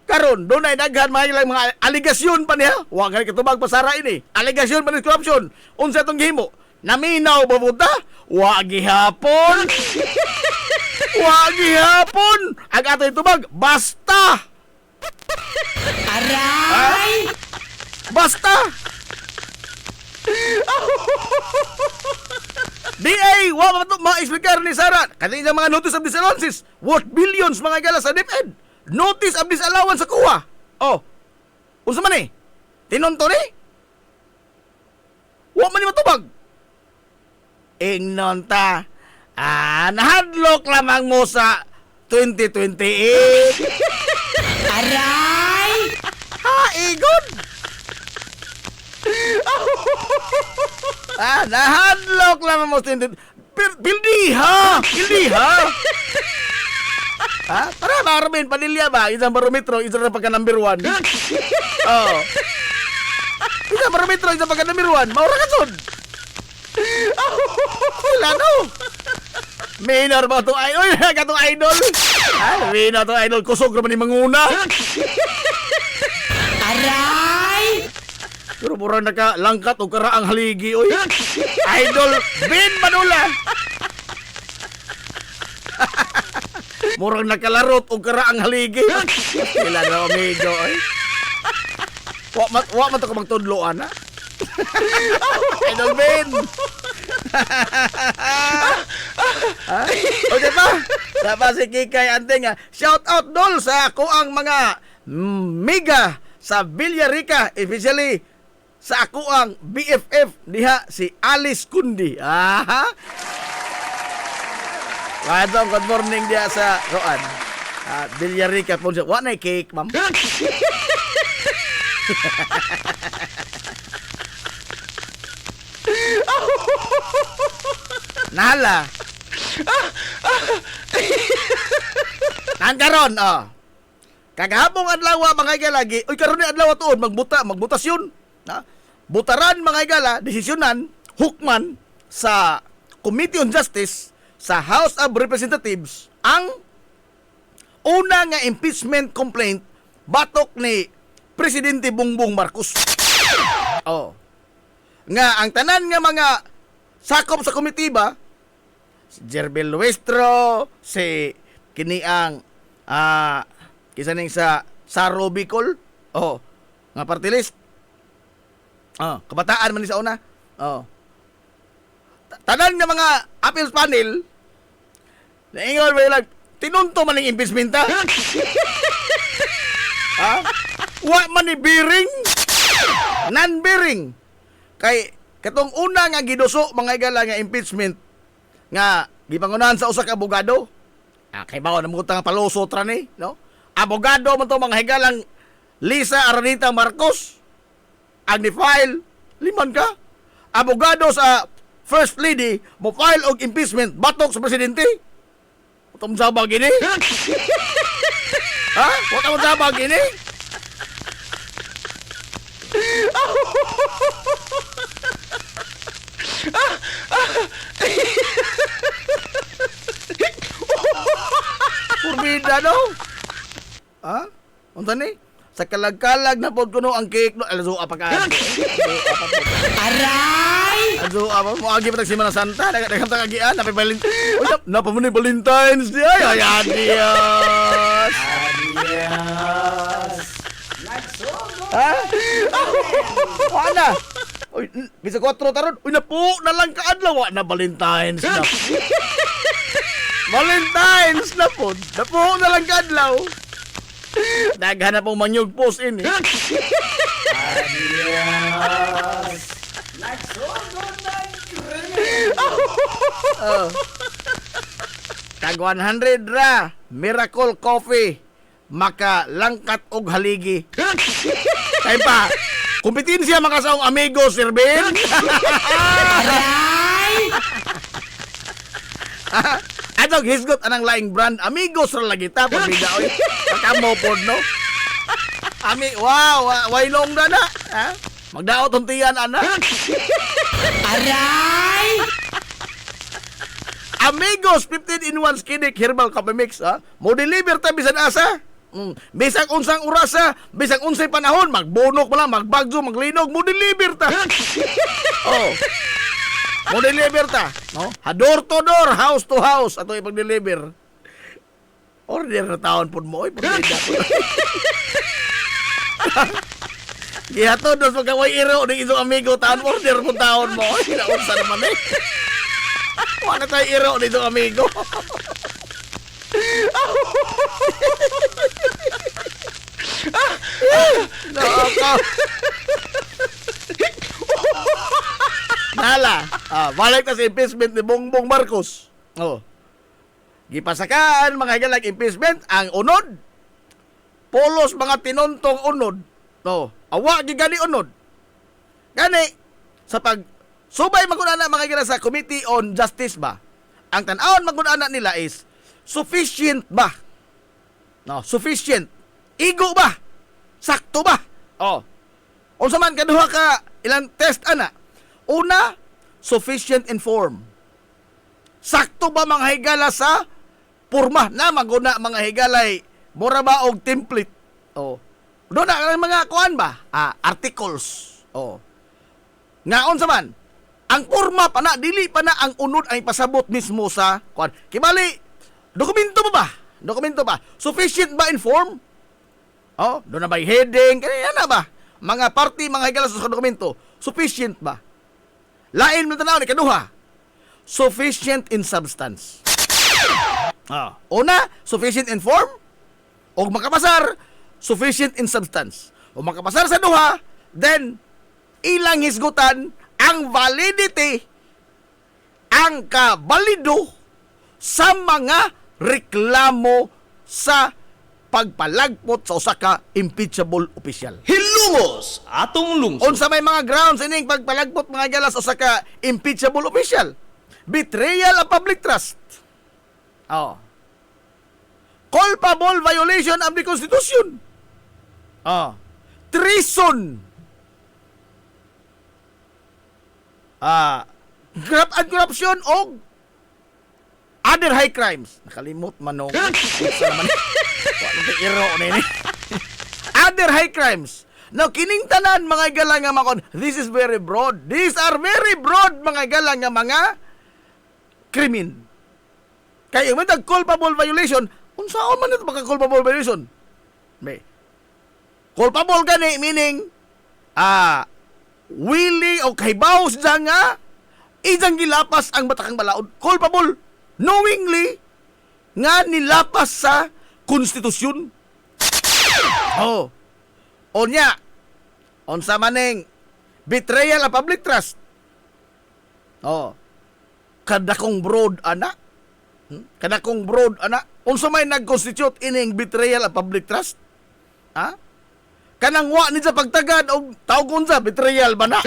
Karon doon ay daghan mga aligasyon pa niya. Wa gani katubag pasara ini. Aligasyon pa ni corruption. Unsa tong gihimo? Naminaw ba buta? Wa gihapon. Wa gihapon. Ang ato tubag basta. Aray! Basta. DA, wa ba ito ma-explicar ni Sara. Kanina mga notice of disallowances worth billions mga gala sa DepEd. Notice of disallowance sa kuha. Oh. Unsa man eh? Tinonto ni? Wa man ni matubag. Ingnon ta. Nahadlok lamang mo sa 2028. Aray! Igon. Nahadlok lamang mo sa 2028. Pildiha! Pildiha! Ha? Para Armin Padilla ba? Isang barometro, isa na pagka number 1. Oh. Isang barometro, isa pagka number 1. Maura ka sud. Wala no. Minor ba itong idol? Katong idol? Ha? Minor itong idol. Kusog naman yung manguna. Aray! Pero murang nakalangkat o karaang haligi. Oy. Idol Ben Manula. Murang nakalarot o karaang haligi. Sila na amigo. Oy. Wa man to ka magtudloan ha. Idol Ben. Ha? O diba? Diba si Kikay Anting shout out dol sa ako ang mga mega sa Villarica, especially sa ako ang BFF diha si Alice Kundi. Aha. Good morning diha sa Roan. Villarica po siya. Wa na cake, ma'am. Nala. Karon, kagahapong adlaw mga igala lagi. Uy karon ni adlaw tuod magbutasyon. Ha? Butaran mga igala, desisyonan, hukman sa Committee on Justice sa House of Representatives ang una nga impeachment complaint batok ni Presidente Bongbong Marcos. Nga ang tanan nga mga sakop sa committee ba, si Jerbel Nuestro, si kiniang kisaning sa Saro Bicol, nga party list. Kabataan man ni sa una. Tanan nga mga appeals panel, naingon ba lang, tinunto man ng impeachment ha? Wa man ni bearing, non-bearing. Kay katong una nga giduso mga igala nga impeachment nga gipangunahan sa usa ka abogado. Kay bawo na mo tang palusot ra ni, no? Abogado man to mga higalang Lisa Aranita Marcos. Ang ni-file, 5 ka. Abogado sa First Lady, mo file og impeachment batok sa presidente. Utong sabag ini. Utong sabag ini. Purbida no? Unta ni? Sa kalag-kalag na pod kuno ang cake no. Alazo apa ka? Aray! Alazo apa mo agi patag Semana Santa daghang tagian napay Valentine. Uy, napa mo ni Valentine's Day? Ay, adios. Wala. Uy, bisa 4 taron. Uy, napo na lang kaadlaw na Valentine's na. Valentine's na po. Napo na lang kaadlaw. Naghanap pong manyog post ini. Adios. Tag 100 ra. Miracle Coffee. Maka langkat og haligi. Kay pa. Kompetensya makasaong amigo, Sir Ben. Aray! Adog hisgot anang laing brand amigos ra lagi ta pabida oy. Kamo pod no. Wainong na na. Magdaot untian ana. Aray! Amigos 15 in 1 Skinik Herbal Coffee Mix mo deliver ta bisan asa. Bisag unsang orasa, bisag unsay panahon, magbunok mo lang, magbagyo, maglinog, mo deliver ta. Mo deliver ta, no? Door to door, house to house ato ipag-deliver. Order na taon pud mo, pud Gihato dos magkaway iro ning isong amigo taon order pud taon mo. Inaunsa naman eh. Wala tayo iro ning isong amigo. Nala, balik na sa impeachment ni Bongbong Marcos. Gipasakaan mga higalag impeachment ang unod. Polos mga tinontong unod. Awa gigani unod. Gani sa pag subay maguna mga higalag sa Committee on Justice ba. Ang tan-awon maguna nila is sufficient ba? Sufficient. Igo ba? Sakto ba? Unsa man kaduha ka ilang test ana? Una, sufficient inform. Sakto ba mga higala sa purma na maguna mga higalay mura ba og template? Doon na mga kuan ba? Articles. Ngaon sa man, ang purma pa na, dili pa na ang unod ay pasabot mismo sa kuan. Kibali, dokumento ba? Dokumento ba? Sufficient ba inform? Doon na ba yung heading? Kaya na ba? Mga party, mga higala sa dokumento, sufficient ba? Lain mo tanaw ni kaduha. Sufficient in substance. Una, sufficient in form. O makapasar, sufficient in substance. O makapasar sa duha, then, ilang hisgutan ang validity, ang kabalido sa mga reklamo sa pagpalagpot sa usa ka impeachable official. Hilumos atong lungsod. Unsa may mga grounds ining pagpalagpot mga galas sa usa ka impeachable official? Betrayal of public trust. culpable violation of the Constitution. Treason. Graft and corruption o other high crimes. Nakalimot manong. Other high crimes. Now, kining tanan mga galang nga makon, this is very broad. These are very broad mga galang nga mga krimen. Kaya yung matag culpable violation, unsaon man ito baka culpable violation? May culpable gani, meaning, willing o kaybaw siya nga, ijang gilapas ang batakang balaod. Culpable, knowingly, nga nilapas sa konstitusyon. Onya, onsa maning betrayal of public trust. Kadakong broad ana. Kadakong broad ana. Unsa may nag-constitute ining betrayal of public trust? Kanang wa ni sa pagtagad og tawag unsa betrayal ba na?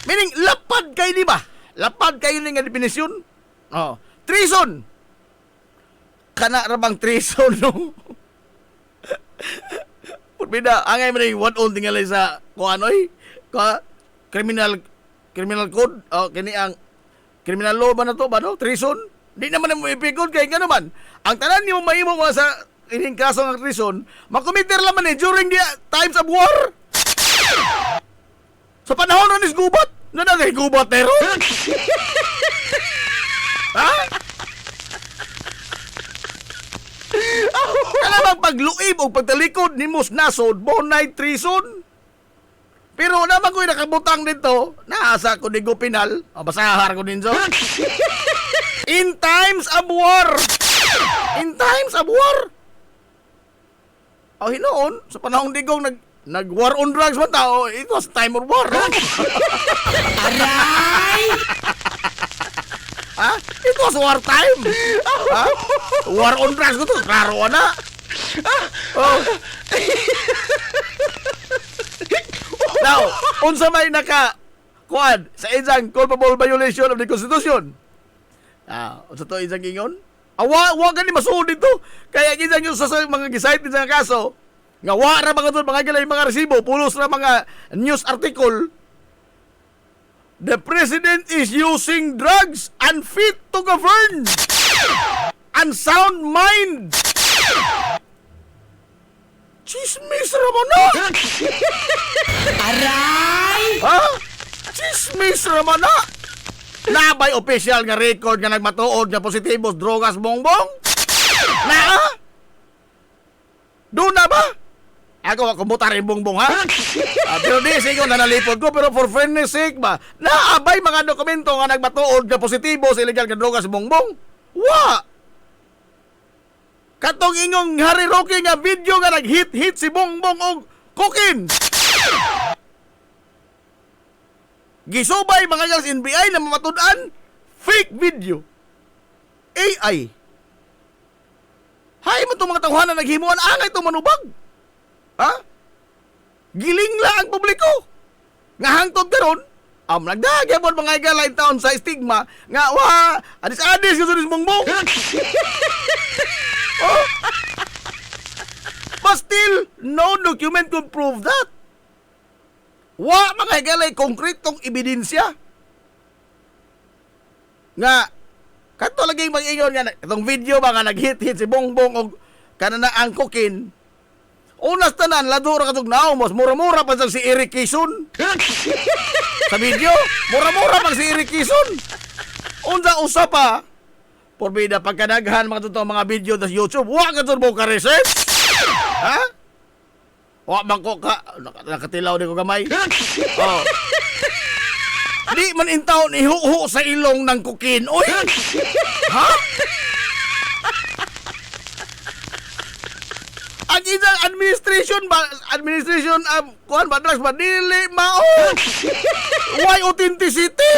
Meaning lapad kay di ba? Lapad kay ni nga definisyon. Treason. Kana ra bang treason no? Purbida, angay man yung what on tingalay sa kuanoy? Criminal code? Kini ang criminal law ba na to ba no? Treason? Di naman mo ipikod kay nga naman. Ang tanan ni mo mahimo mo sa ining kaso ng treason, makomiter laman during the times of war. Sa panahon nun is gubat. Nanagay gubat pero? Kalamang pagluib o pagtalikod ni Mus Nasod, bonay treason. Pero naman ko'y nakabutang dito, naasa ko ni Gopinal, basahar ko din so. In times of war. In times of war. Hinoon, sa panahong digong nag-war on drugs man tao, it was time of war. Aray! It was war time. War on drugs ko to, klaro na. Now, unsa may kuan sa isang culpable violation of the Constitution. Unsa to isang ingon? Wa gani masuod dito. Kaya isang yung sa mga gisite sa kaso, nga wa ra mga doon mga galay mga resibo, pulos ra mga news article. The president is using drugs unfit to govern. Unsound mind. Chismis raman na. Aray! Chismis raman na. Nabay official nga record nga nagmatuod nga positibos drogas bongbong? Doon na ba? Ako kumutar yung bongbong ha? Pero di sigo na nalipod ko, pero for fairness sake ba, naabay mga dokumento nga nagmatuod nga positibos illegal nga drogas bongbong? Katong ingong Harry Roque nga video nga nag-hit si bongbong og kokin. Gisubay mga gas NBI na mamatud-an, fake video. AI. Hay man itong mga tawhanan naghimuan, angay itong manubag. Giling lang ang publiko. Nga hangtod karon, nagdagyapon mga igalain taon sa stigma, nga adis-adis gusto ni bongbong. But still, no document could prove that. Mga higalay konkretong ebidensya. Nga, kato lagi mag-ingon nga, itong video ba nga nag-hit si bongbong o kanana ang kokin. Unas tanan, ladura katong naumos, mura-mura pa si Eric Quezon. Sa video, mura-mura pa si Eric Quezon. Unsa usa pa, porbida pagkadaghan mga totoo mga video sa YouTube, ka turbo ka research? Bangko ka, nakatilaw din ko gamay. Di man intaw ni hu sa ilong ng kukin. Oy! Ang isang administration kuhan ba drugs ba dili mao. Why authenticity?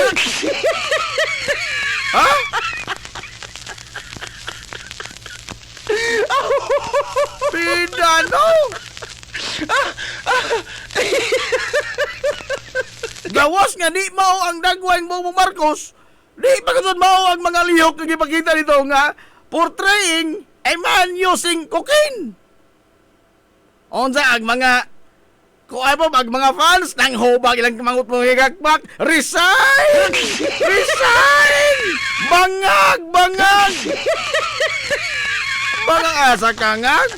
Pidano. Gawas nga di mao ang dagwang Bongbong Marcos. Di pagkatod mo ang mga lihok na ipakita dito nga portraying a man using cocaine. Unsa ang mga kung ano ang mga fans nang hubag ilang kamangot mo higakbak, resign! Resign! Bangag! Bangag! Bangag asa kangag?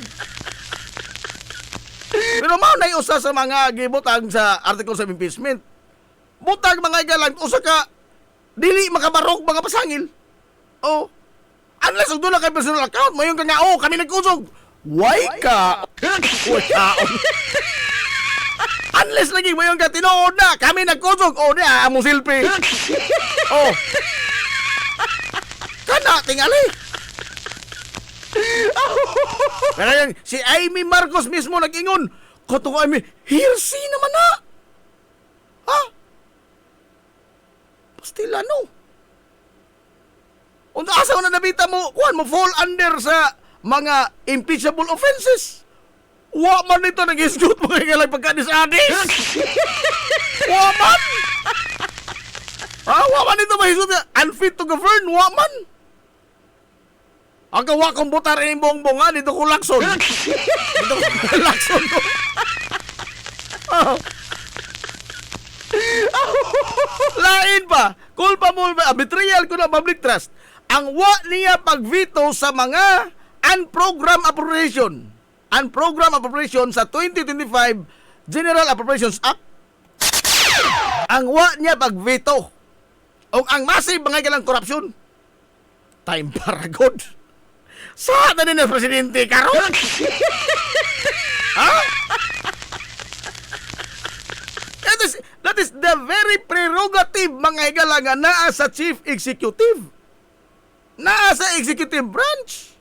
Pero mao na usa sa mga gibutang sa article sa impeachment. Butang mga igalang usa ka dili makabarog mga pasangil. Oh. Unless ug doon kay personal account mo yung nga oh kami nagkusog. Why ka? Wakaon. Unless lagi mo yung tinuod na kami nagkusog. Oh na among silpi. Oh. Kana tingali. Pero yan, si Amy Marcos mismo nag-ingon. Kato ko Amy, hearsay naman na. Ha? Pastila no. Unta asa na nabita mo, kuan mo fall under sa mga impeachable offenses. Wa man ito nag-isgot mga igalang pagkadis-adis. Wa man. Ha? Wa man ito mahisgot unfit to govern. Wa man. Ang gawa kong butar ini bongbongan dito ko lakson. Dito ko lakson ko. Lain pa. Kulpa mo betrayal ko na public trust. Ang wa niya pagveto sa mga unprogrammed appropriation. Unprogrammed appropriation sa 2025 General Appropriations Act. Ang wa niya pagveto. O ang massive mga galang korupsyon. Time para good. Saan na din ang presidente karon? Ha? That is the very prerogative mga higala nga naa sa chief executive. Naa sa executive branch.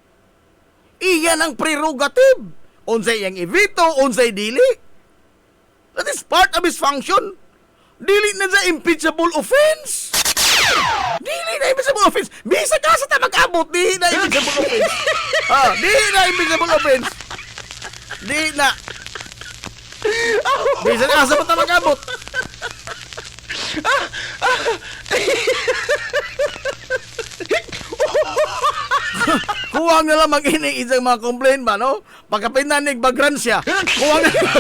Iyan ang prerogative. Unsay yang i-veto, unsay dili. That is part of his function. Dili na sa impeachable offense. Dili na impeachable offense. Bisa ka sa mag-abot, di na impeachable offense. Di na impeachable offense. Di na. Bisa ka sa mag-abot. Kuwang na lang mag-inig isang mga complaint ba, no? Pagkapinanig bagran siya. Kuwang na lang.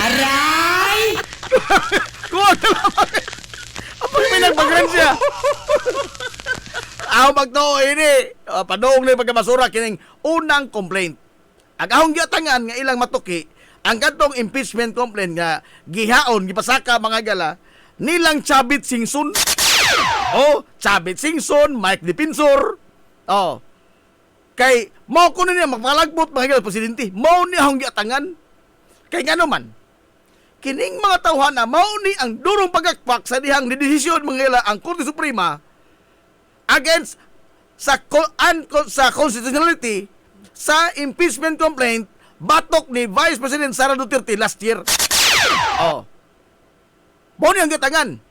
Aray! Kuwang na lang. Pagkapinanig bagran siya. Ako magtoo ini. Padoong na yung pagkabasura kining unang complaint. Ang ahong giatangan nga ilang matuki, ang katong impeachment complaint nga gihaon, gipasaka mga gala, nilang Chabit Singson. Oh, Chabit Singson, Mike Depinsor. Oh. Kay mao kuno niya magpalagbot mga presidente. Mao ni ang giatangan. Kay ngano man. Kining mga tawhana mao ni ang durong pagakpak sa dihang desisyon mga ang Korte Suprema against sa constitutionality sa impeachment complaint batok ni Vice President Sara Duterte last year. Oh. Mao ni ang giatangan.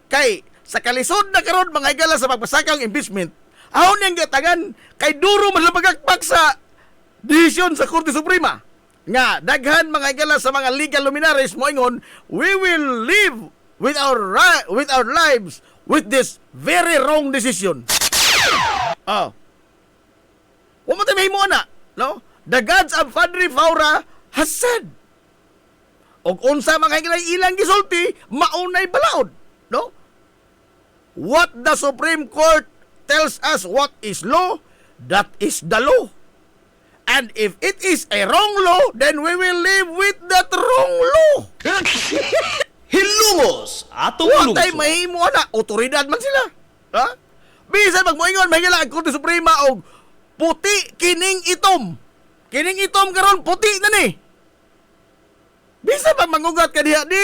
Kay sa kalisod na karon mga higala sa pagpasakang impeachment ahon niyang giatangan kay duro man lang pagakpak sa desisyon sa Korte Suprema nga daghan mga higala sa mga legal luminaries moingon we will live with our lives with this very wrong decision. Oh. Wa mo mahimo na, no? The gods of Padre Faura has said. Og unsa mga higala ilang gisulti maunay balaod, no? What the Supreme Court tells us what is law, that is the law. And if it is a wrong law, then we will live with that wrong law. Hilungos atong Huwag tayo lungsod. mahimo na. Otoridad man sila. Ha? Bisa magmoingon, mahigala ang Korte Suprema og puti kining itom. Kining itom karon puti na ni. Bisa pag mangugat ka diha, di,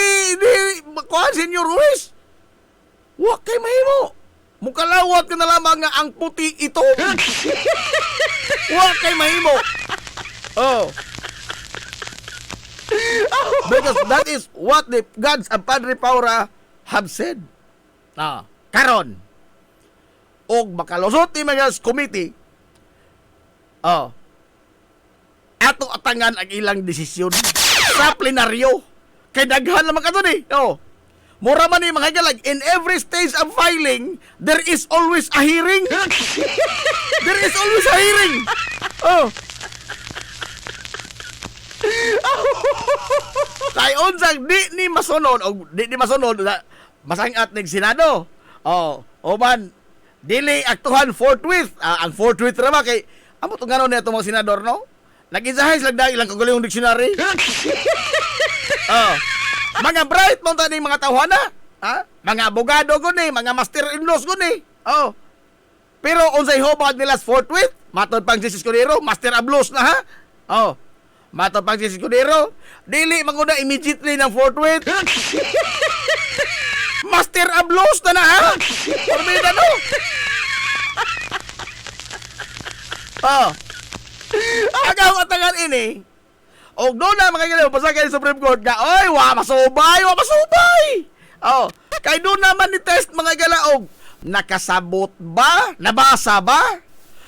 kuhan, Senyor Ruiz. Huwag kayo mahimo. Mukalawat ka na lamang nga ang puti ito. Huwag kayo mahimo. Oh. Because that is what the gods of Padre Paura have said. Karon. Og makalusot ni mga committee. Oh. Ato atangan ang ilang desisyon sa plenaryo. Kay daghan naman ka ni. Oh. Mura man ni mga galag, in every stage of filing, there is always a hearing. There is always a hearing. Oh. Kay unsang di ni masunod o di ni masunod masangat ning Senado. Oh, o man dili aktuhan forthwith. Ang forthwith ra ba kay amo tong ngano niya mga senador no? Nag-insahay sila dahil ilang kagulong dictionary. Oh. Mga bright mo tani mga tawhana. Ha? Mga abogado ko ni, mga master-in-laws ko ni. Oh. Pero unsay hobad nila forthwith? Matod pang si Escudero, master of laws na ha? Oh. Matod pang si Escudero, dili manguna immediately ng forthwith. Master of laws na ha? Forbida no? Oh. Agaw atangan ini. O doon na mga galaw, basta kayo Supreme Court ka, oy, wa masubay. Oh, kay doon naman ni test mga galaog, nakasabot ba? Nabasa ba?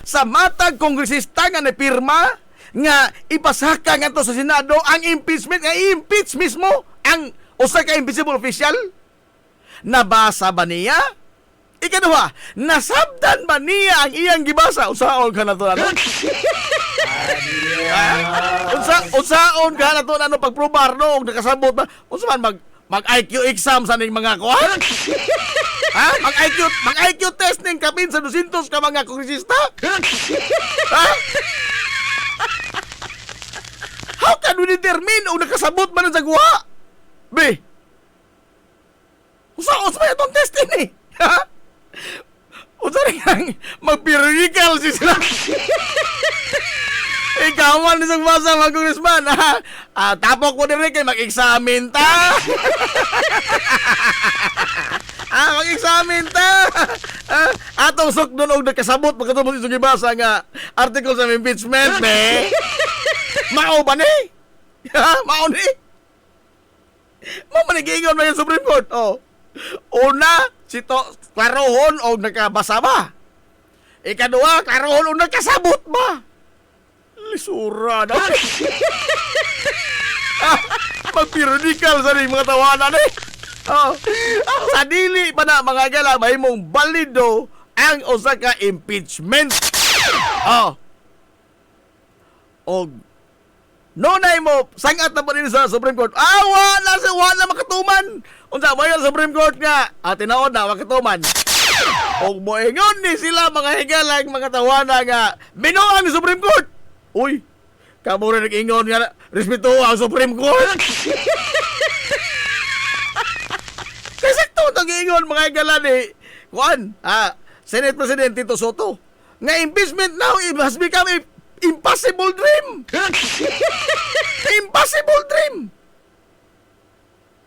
Sa matag kongresista nga napirma, nga ipasaka nga to sa Senado, ang impeachment, nga i-impeach mismo, ang usa ka invisible official? Nabasa ba niya? Ikaduha, nasabdan ba niya ang iyang gibasa? Usaon ka na to, ano? Unsaon ka na to ano pagprobar no nakasabot ba unsa man mag IQ exam sa ning mga kuan ha mag IQ test ning kapin sa 200 ka mga kongresista ha how can we determine o nakasabot man sa guha be unsaon sa itong test ini ha unsa ring magperiodical si sila. Ikaw man isang basa mga congressman, ha? Tapok ko din rin kayo, mag-examine ta. Mag-examine ta. Atong sok doon og nakasabot, magkatapos isang ibasa nga articles of impeachment, be. Mao ba ni? Mao ni? Mamanigingon na yung Supreme Court, oh. Una, sito, klarohon o nakabasa ba? Ikaduha, klarohon o nakasabot ba? Lisura na. Magperiodical sa rin mga tawanan eh. Oh. Sa dili pa na mga gala, may mong balido ang usa ka impeachment. Oh. Og nonay mo, sangat na po din sa Supreme Court. Wala makatuman. Unsa mo yung Supreme Court nga? Tinaod na, makatuman. Og moingon ni sila mga higalang mga tawana nga binuang ni Supreme Court. Uy, kamo rin nag-ingon nga respeto ang Supreme Court. Kasi sakto nag-ingon mga higalan eh. Kuan, Senate President Tito Soto. Nga impeachment now has become a impossible dream. Impossible dream.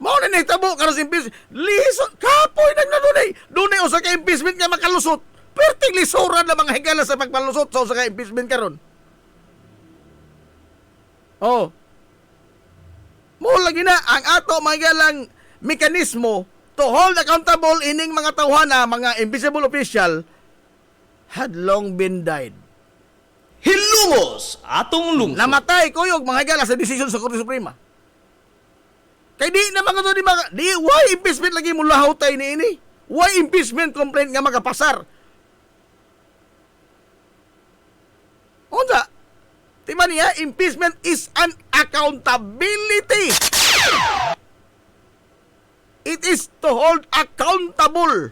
Mao na nitabo karon sa impeachment. Lison kapoy nang nadunay. Dunay usa ka impeachment nga makalusot. Perting lisuran na mga higala sa pagpalusot sa usa ka impeachment karon. Oh. Mo lagi na ang ato mga higalang mekanismo to hold accountable ining mga tawhana, mga invisible official had long been died. Hilumos atong lungsod. Namatay kuyog mga higala sa desisyon sa Korte Suprema. Kay di na mga to di why impeachment lagi mo lahawtay ni ini? Why impeachment complaint nga makapasar? Unsa? Tima niya, impeachment is an accountability. It is to hold accountable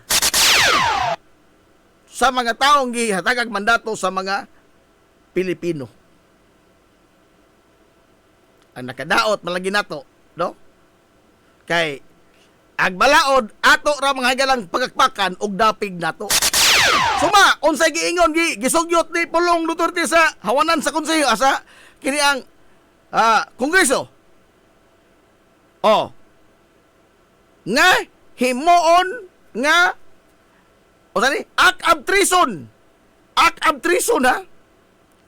sa mga taong gihatagag mandato sa mga Pilipino. Ang nakadaot malagi nato, no? Kay agbalaod ato ra mga higalang pagakpakan og dapig nato. Suma, unsay giingon gisugyot ni Pulong Duterte sa hawanan sa konseyo asa kini ang Kongreso. Oh. Nga himuon nga o tani act of treason. Act of treason ha.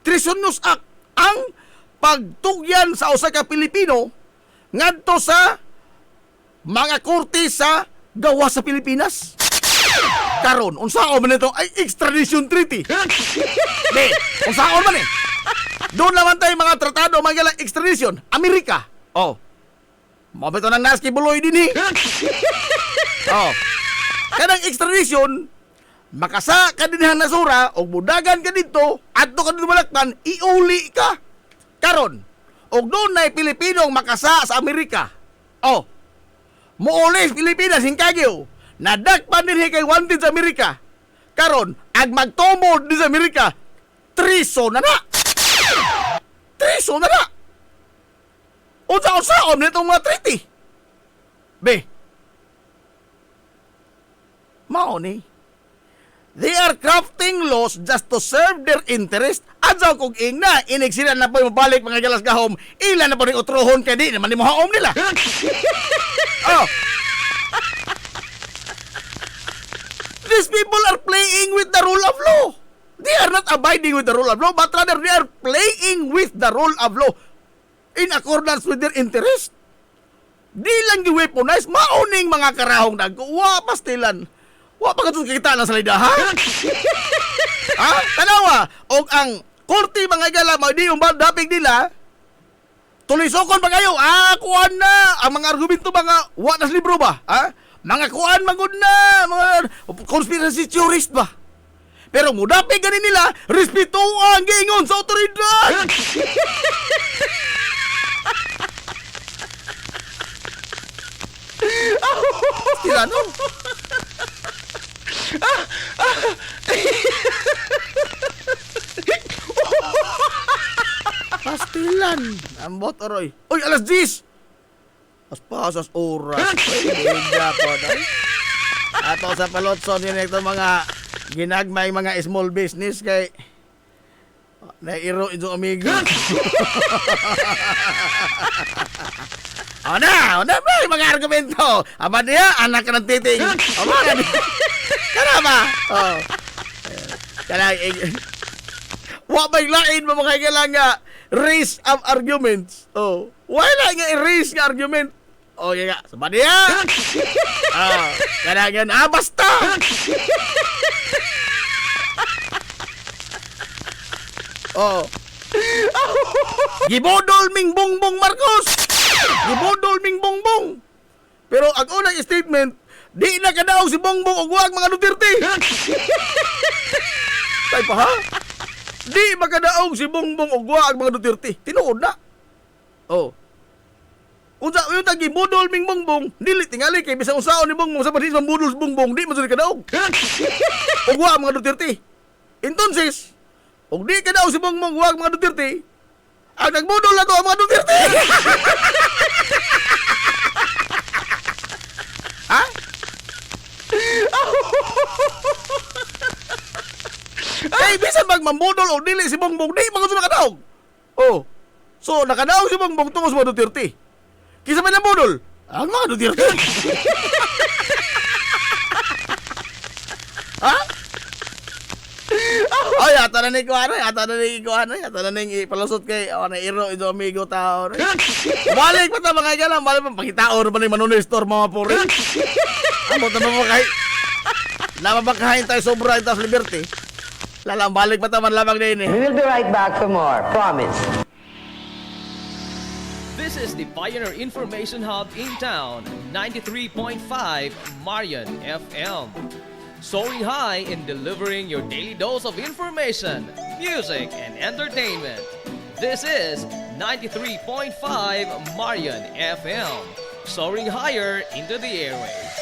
Treasonous act ang pagtugyan sa usa ka Pilipino ngadto sa mga korte sa gawa sa Pilipinas. Karon, unsaon man ito ay extradition treaty. Be, unsaon man eh. Doon naman tayo mga tratado, mga galang extradition. Amerika. Oh. Mabito ng naski buloy din eh. Oh. Kanang extradition, makasa ka din ang nasura, o budagan ka dito, at ka dito malakpan, iuli ka. Karon, o doon na Pilipinong makasa sa Amerika. Oh, muulis Pilipinas, hingkagyo, nadakpan din kay wanted sa Amerika. Karon, ag magtumod din sa Amerika, triso na na. Triso na na. Unsa-unsaon nitong mga treaty. Be, mao ni. They are crafting laws just to serve their interest. Adsaw kung ingna, iniksilan na po yung mabalik mga galas gahom, ilan na po rin utrohon kaya di naman ni mahaom nila. Oh. These people are playing with the rule of law. They are not abiding with the rule of law, but rather they are playing with the rule of law in accordance with their interest. Di lang gi-weaponize, mauning mga karahong nagkuwa pastilan. Wa pa kadto kita na salida ha? Ha? Tanawa, og ang korte mga igala mao di yung dapig nila. Tulisokon pa kayo. Kuan na ang mga argumento mga wa nas libro ba? Ha? Mga kuan magud na, mga conspiracy theorist ba? Pero mudapig ganin nila, respeto ang giingon sa otoridad. Sila no? Pastilan. Ambot oroy. Uy, alas 10. Pasas oras. Bigla po dahil. Ato sa palotson yun ito mga ginagmay mga small business kay nairo ito amigo. O na ba yung mga argumento? Ama niya, anak ka ng titing. O mga karama. O. Wa ba'y lain mo mga kailang nga raise of arguments. O. Wala nga raise nga argument. O nga, sama niya. O. Kailangan, basta. O. Gibodol ming Bongbong Marcos. Gibodol ming Bongbong. Pero ang unang statement, di na kadaog si Bongbong og wag mga Duterte. Tay pa ha? Di makadaog si Bongbong og wag mga Duterte. Tinuod na. Oh. Unsa yung tagi budol ming Bongbong, dili tingali kay bisang usaon ni Bongbong sa pasis mambudol si Bongbong, di man sud kadaog. Og wag mga Duterte. Entonces, og di kadaog si Bongbong wag mga Duterte, ang nagbudol na to ang mga Duterte. Ha? Kay bisan magmambudol o dili si Bongbong, di mga nakadaog. Oh. So nakadaog si Bongbong tungos mga Duterte. Kisa man ang budol, ang mga Duterte. Ha? Oh, yata na ni Kuano, yata na ni ipalusot kay nairo ito amigo tao. Balik pa ta mga galang, balik pa pakitao na ba ni Manunoy Store mga puri. Amo ta mo kay namabakahin tayo sobra ito sa Liberty. Lalang balik pa ta man lamang din eh. We will be right back for more. Promise. This is the Pioneer Information Hub in town, 93.5 Marian FM. Soaring high in delivering your daily dose of information, music, and entertainment. This is 93.5 Marian FM. Soaring higher into the airwaves.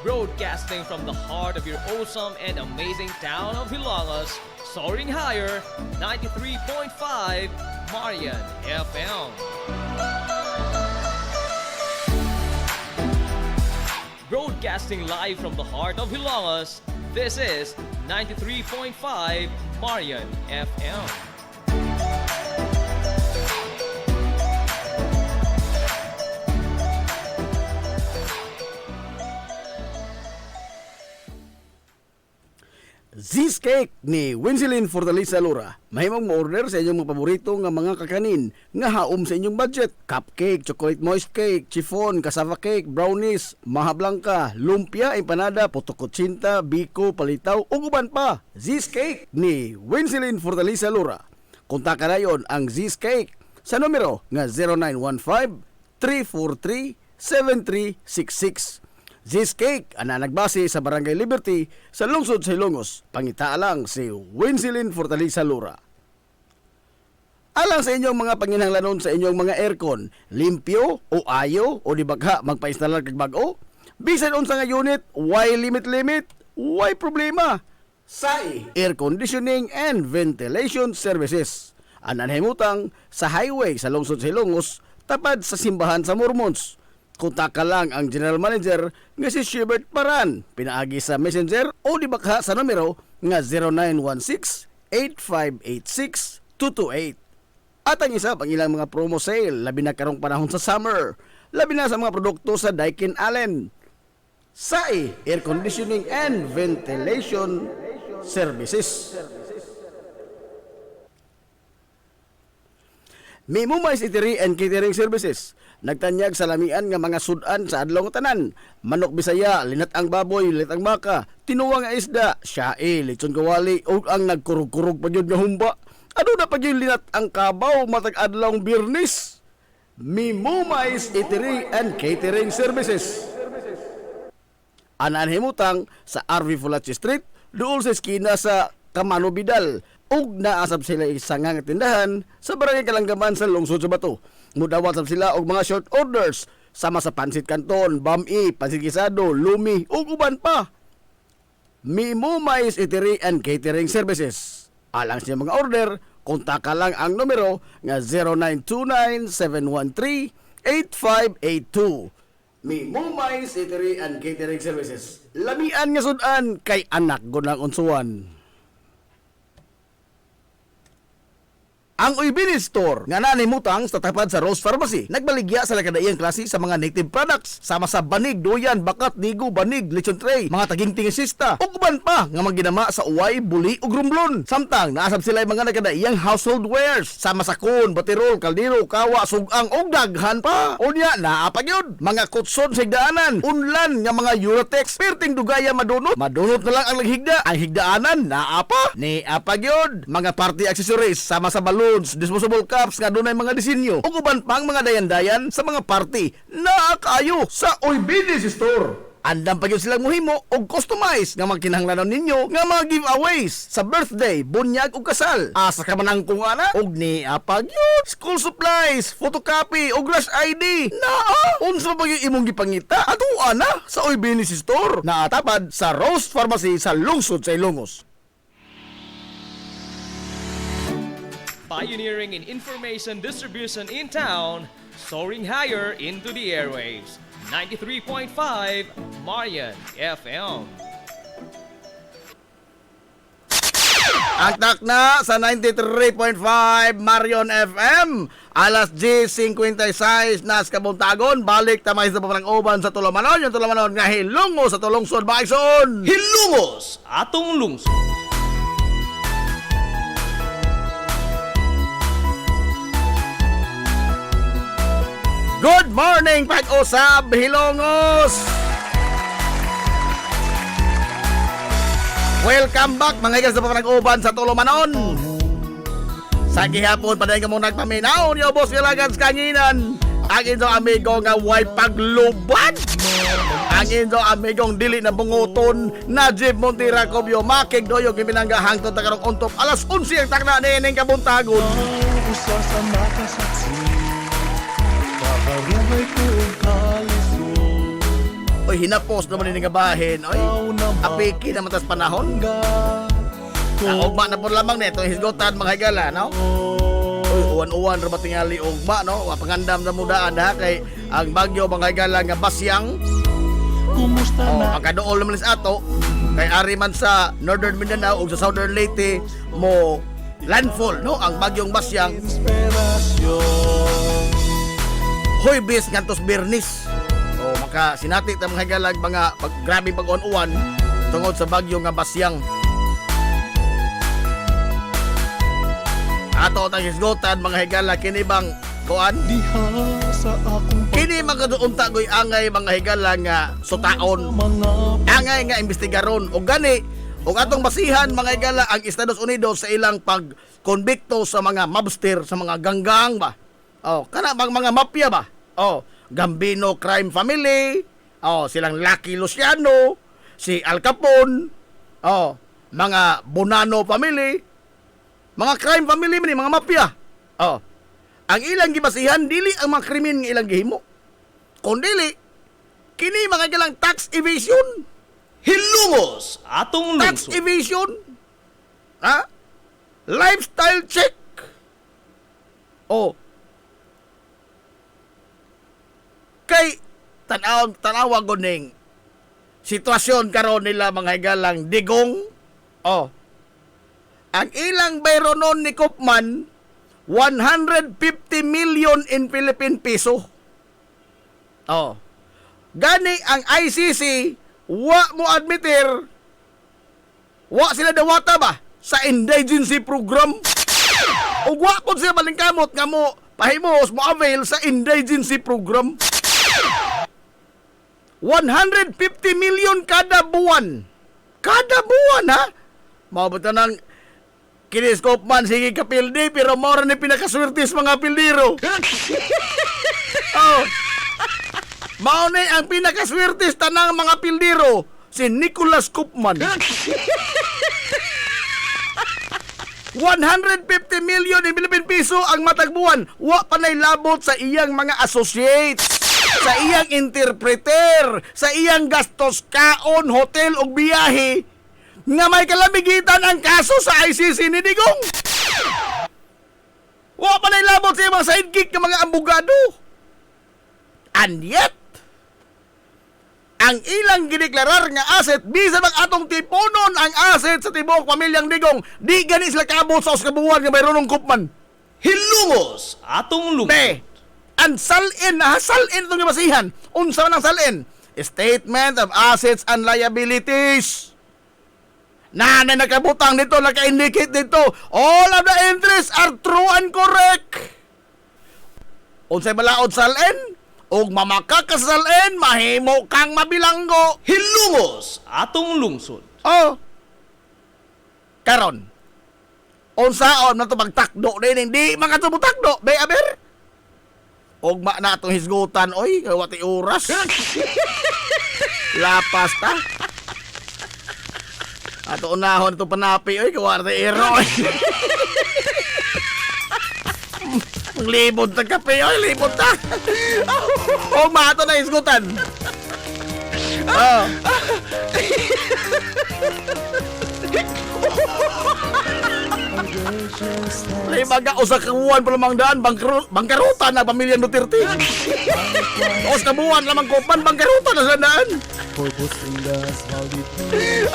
Broadcasting from the heart of your awesome and amazing town of Hilangas, soaring higher, 93.5 Marian FM. Broadcasting live from the heart of Hilangas, this is 93.5 Marian FM. Zis Cake ni Winsilin Fortaleza Lura. Mahimong mo-order sa inyong mga paborito nga mga kakanin nga haom sa inyong budget. Cupcake, chocolate moist cake, chiffon, cassava cake, brownies, maha blanca, lumpia, empanada, potokotsinta, biko, palitaw, ug uban pa. Zis Cake ni Winsilin Fortaleza Lura. Kontakan na yon ang Zcake sa numero nga 0915-343-7366. Zcake ana nagbase sa Barangay Liberty sa lungsod sa Ilongos. Pangitaa lang si Winsilin Fortaleza Lura. Alang sa inyong mga panginahanglanon sa inyong mga aircon, limpyo o ayo o di bagha magpa-installer kag bag-o? Bisan unsa nga unit, why limit, why problema? SAI Air Conditioning and Ventilation Services. Ananhimutang sa highway sa lungsod sa Ilongos, tapad sa simbahan sa Mormons. Kontak ka lang ang General Manager nga si Shebert Paran. Pinaagi sa Messenger o di bagha sa numero nga 0916-8586-228. At ang isa pang ilang mga promo sale, labi na karong panahon sa summer, labi na sa mga produkto sa Daikin Allen. SAI Air Conditioning and Ventilation Services. Mimumais Eatery and Catering Services. Nagtanyag sa lamian nga mga sudan sa adlaw nga tanan. Manok Bisaya, linat ang baboy, linat ang baka, tinuwa nga isda, syae, lechon kawali, o ang nagkurug-kurug pa yun nga humba. Ano na pag yung linat ang kabaw matag adlaw Biyernes? Mimumais Eatery and Catering Services. Ananhimutang sa RV Fulachi Street, doon sa eskina sa Camano Vidal. Ug naasab sila isang nga tindahan sa Barangay Kalanggaman sa lungsod sa Bato. Mudawat sila og mga short orders sama sa pansit canton, bami, pansit gisado, lumi ug uban pa. Mimumais Eatery and Catering Services. Alang sa mga order, kontak lang ang numero nga 0929-713-8582. Mimumais Eatery and Catering Services. Lamian nga sudan kay anak gunang unsuan. Ang Uybini Store nga nanimutang sa tapat sa Rose Pharmacy nagbaligya sa lakadaiyang klase sa mga native products sama sa banig, duyan, bakat, nigo, banig, lechon tray, mga taging tingisista ug uban pa nga magginama sa uway, buli ug rumblon. Samtang naasab sila mga nakadaiyang household wares sama sa kun, batirol, kaldero, kawa, sugang ug daghan pa. Unya naa pa gyud mga kutson sa higdaanan, unlan nga mga Eurotex perting dugaya madunot na lang ang higda. Ang higdaanan naa pa ni apa gyud mga party accessories sama sa balon, disposable cups nga dunay mga disenyo ug uban pang mga dayan-dayan sa mga party na kayo sa Uybini Store. Andam pa gyud silang mohimo og customize nga magkinahanglanon ninyo nga mga giveaways sa birthday, bunyag ug kasal. Asa ka man ang kung ana og ni apag yun. School supplies, photocopy ug rush ID. Naa, unsa pa gyud imong gipangita? Ato ana sa Uybini Store. Naatapad sa Rose Pharmacy sa lungsod sa Ilongos. Pioneering in information distribution in town, soaring higher into the airwaves. 93.5 Marian FM. Aktak na sa 93.5 Marion FM. Alas 10:56 na sa kabuntagon. Balik tamay sa papanang-uban sa Tulumanon. Yung Tulumanon nga hilungo sa Tulungsod, Baikson. Hilungos atong lungsod. Good morning, pag-usab, Hilongos! Welcome back, mga higas na papanag-uban sa Tulumanon. Sa gihapon, padayon ka mong nagpaminaw, niyo boss Ilagans Kanginan. Ang inyong amigo nga way paglubad. Ang inyong amigong dili na bunguton, Najib Montira Cobio, makig doyo, giminangga hangtod na karong untop. Alas 11 ang takna nining kabuntagon. Usa sa makasaksi Kabarumay ko ang kalisod Oy, hinapos naman yung gabahin. Oy, apiki naman tas panahon. Ugma na po lamang nito, hisgotan mga higala, no? Oy, uwan-uwan, rabat tingali ugma, no? Pangandam na mudaan ha, kay ang bagyo mga higala nga basyang. Kumusta na? Magkadool naman sa ato, kay ari man sa Northern Mindanao o sa Southern Leyte mo landfall, no? Ang bagyong basyang. Inspirasyon Huwebes ngantos Biyernes. O maka sinati ta mga higalag mga grabe pag-uwan tungod sa bagyo nga basyang. Ato tang hisgotan mga higala kini bang kuan? diha sa akong Kini magaduunta goy angay mga higala nga sutaon. mga Angay nga investigaron o gani ug atong basihan mga igala ang Estados Unidos sa ilang pagkonbikto sa mga mobster, sa mga ganggang ba. Kana bang mga mafia ba? Gambino crime family, silang Lucky Luciano, si Al Capone, mga Bonanno family, mga crime family man, mga mafia. Ang ilang gibasihan dili ang mga krimen nga ilang gihimo. Kundili kini mga galang tax evasion. Hilungos atong Tax lungsod. evasion. Lifestyle check. Kay tanawa ko ning sitwasyon karon nila mga higalang digong. Ang ilang bayro nun ni Kopman 150 million in Philippine peso. Gani ang ICC wa mo admitir, wa sila dawata ba sa indigency program, o wa po sila balingkamot nga mo pahimos mo avail sa indigency program. 150 million kada buwan ha. Mabuta ng kiniskop man sige kapildi pero mora ni pinakaswertis mga pildiro. Mao ni ang pinakaswertis tanang mga pildiro, si Nicholas Koopman. 150 million in Philippine piso ang matagbuan. Wa panay labot sa iyang mga associates, sa iyang interpreter, sa iyang gastos kaon, hotel ug biyahe nga may kalamigitan ang kaso sa ICC ni Digong. Wa panay labot sa iyang mga sidekick ng mga abogado. And yet, ang ilang gideklarar nga asset, bisan ang atong tiponon ang asset sa tibuok pamilyang Digong, di gani sila kaabot sa kabuuan nga mayroon ng Koopman. Hilungos atong lungsod. Be, ang salin itong gibasihan. Unsa man ang salin? Statement of Assets and Liabilities. Na nakabutang dito, naka-indicate dito, all of the entries are true and correct. Unsay balaod salin? Og mamakakasalin, mahimo kang mabilanggo. Hilungos atong lungsod. Karon, unsaon na ito magtakdo din, hindi mga ito takdo, bay aber? Og na itong hisgutan, oy, wati oras. Lapas ta. Ato unahon ito panapi, oy, kawarta ero, oy. Libod na kape, oy, libod na. Mato na isgutan. Limaga usa ka buwan pa lamang daan, bangkarutan na pamilya Duterte. Os ka buwan lamang Koopman, bangkarutan na sa daan.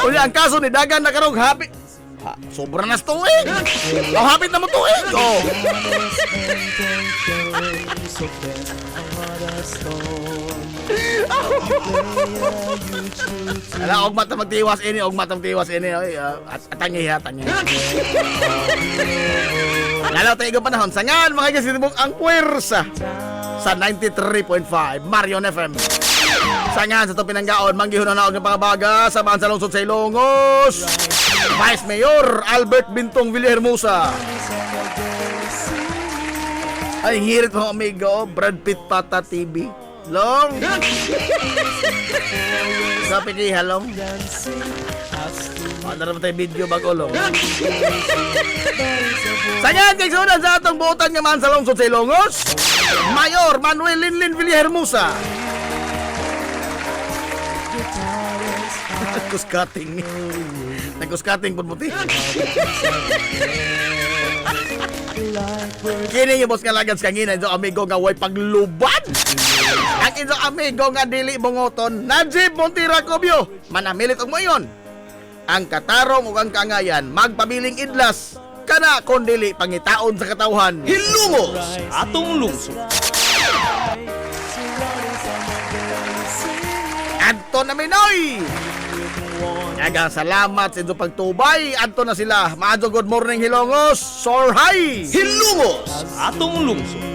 Unya ang kaso ni Dagan na karong happy. Sobra na tuig. Hapit na mo tuig. Ala, og mata magtiwas ini, Atangi ha, tangi. Lalo tayo panahon. Sangan, mga kasitibok ang puwersa sa 93.5 Marion FM. Sangan sa ito pinanggaon, manggihon na naog ng pangabaga sa Bansa Lungsod sa Ilongos. Vice Mayor Albert Bintong Villahermosa. Ay, hirit mga amigo, Brad Pitt Pata TV. Long. Sabi kay halong. Ano naman tayo video bago long. Sanyan kay sunan sa atong buotan nga man sa Lungsod sa Ilongos, Mayor Manuel Linlin Villahermosa. Nagkuskating. Nagkuskating po muti. Kini yung boss nga lagans kanginan so amigo nga way paglubad. Ang inso amigo nga dili bungoton, Najib Montira Cobio, manamilit og moyon. Ang katarong ug ang kaangayan magpabiling idlas kana kon dili pangitaon sa katawhan. Hilungos atong lungsod. Adto na Minoy. Dagang salamat sa inyong pagtubay. Adto na sila. Maadto good morning Hilongos. Soar high. Hilungos atong lungsod.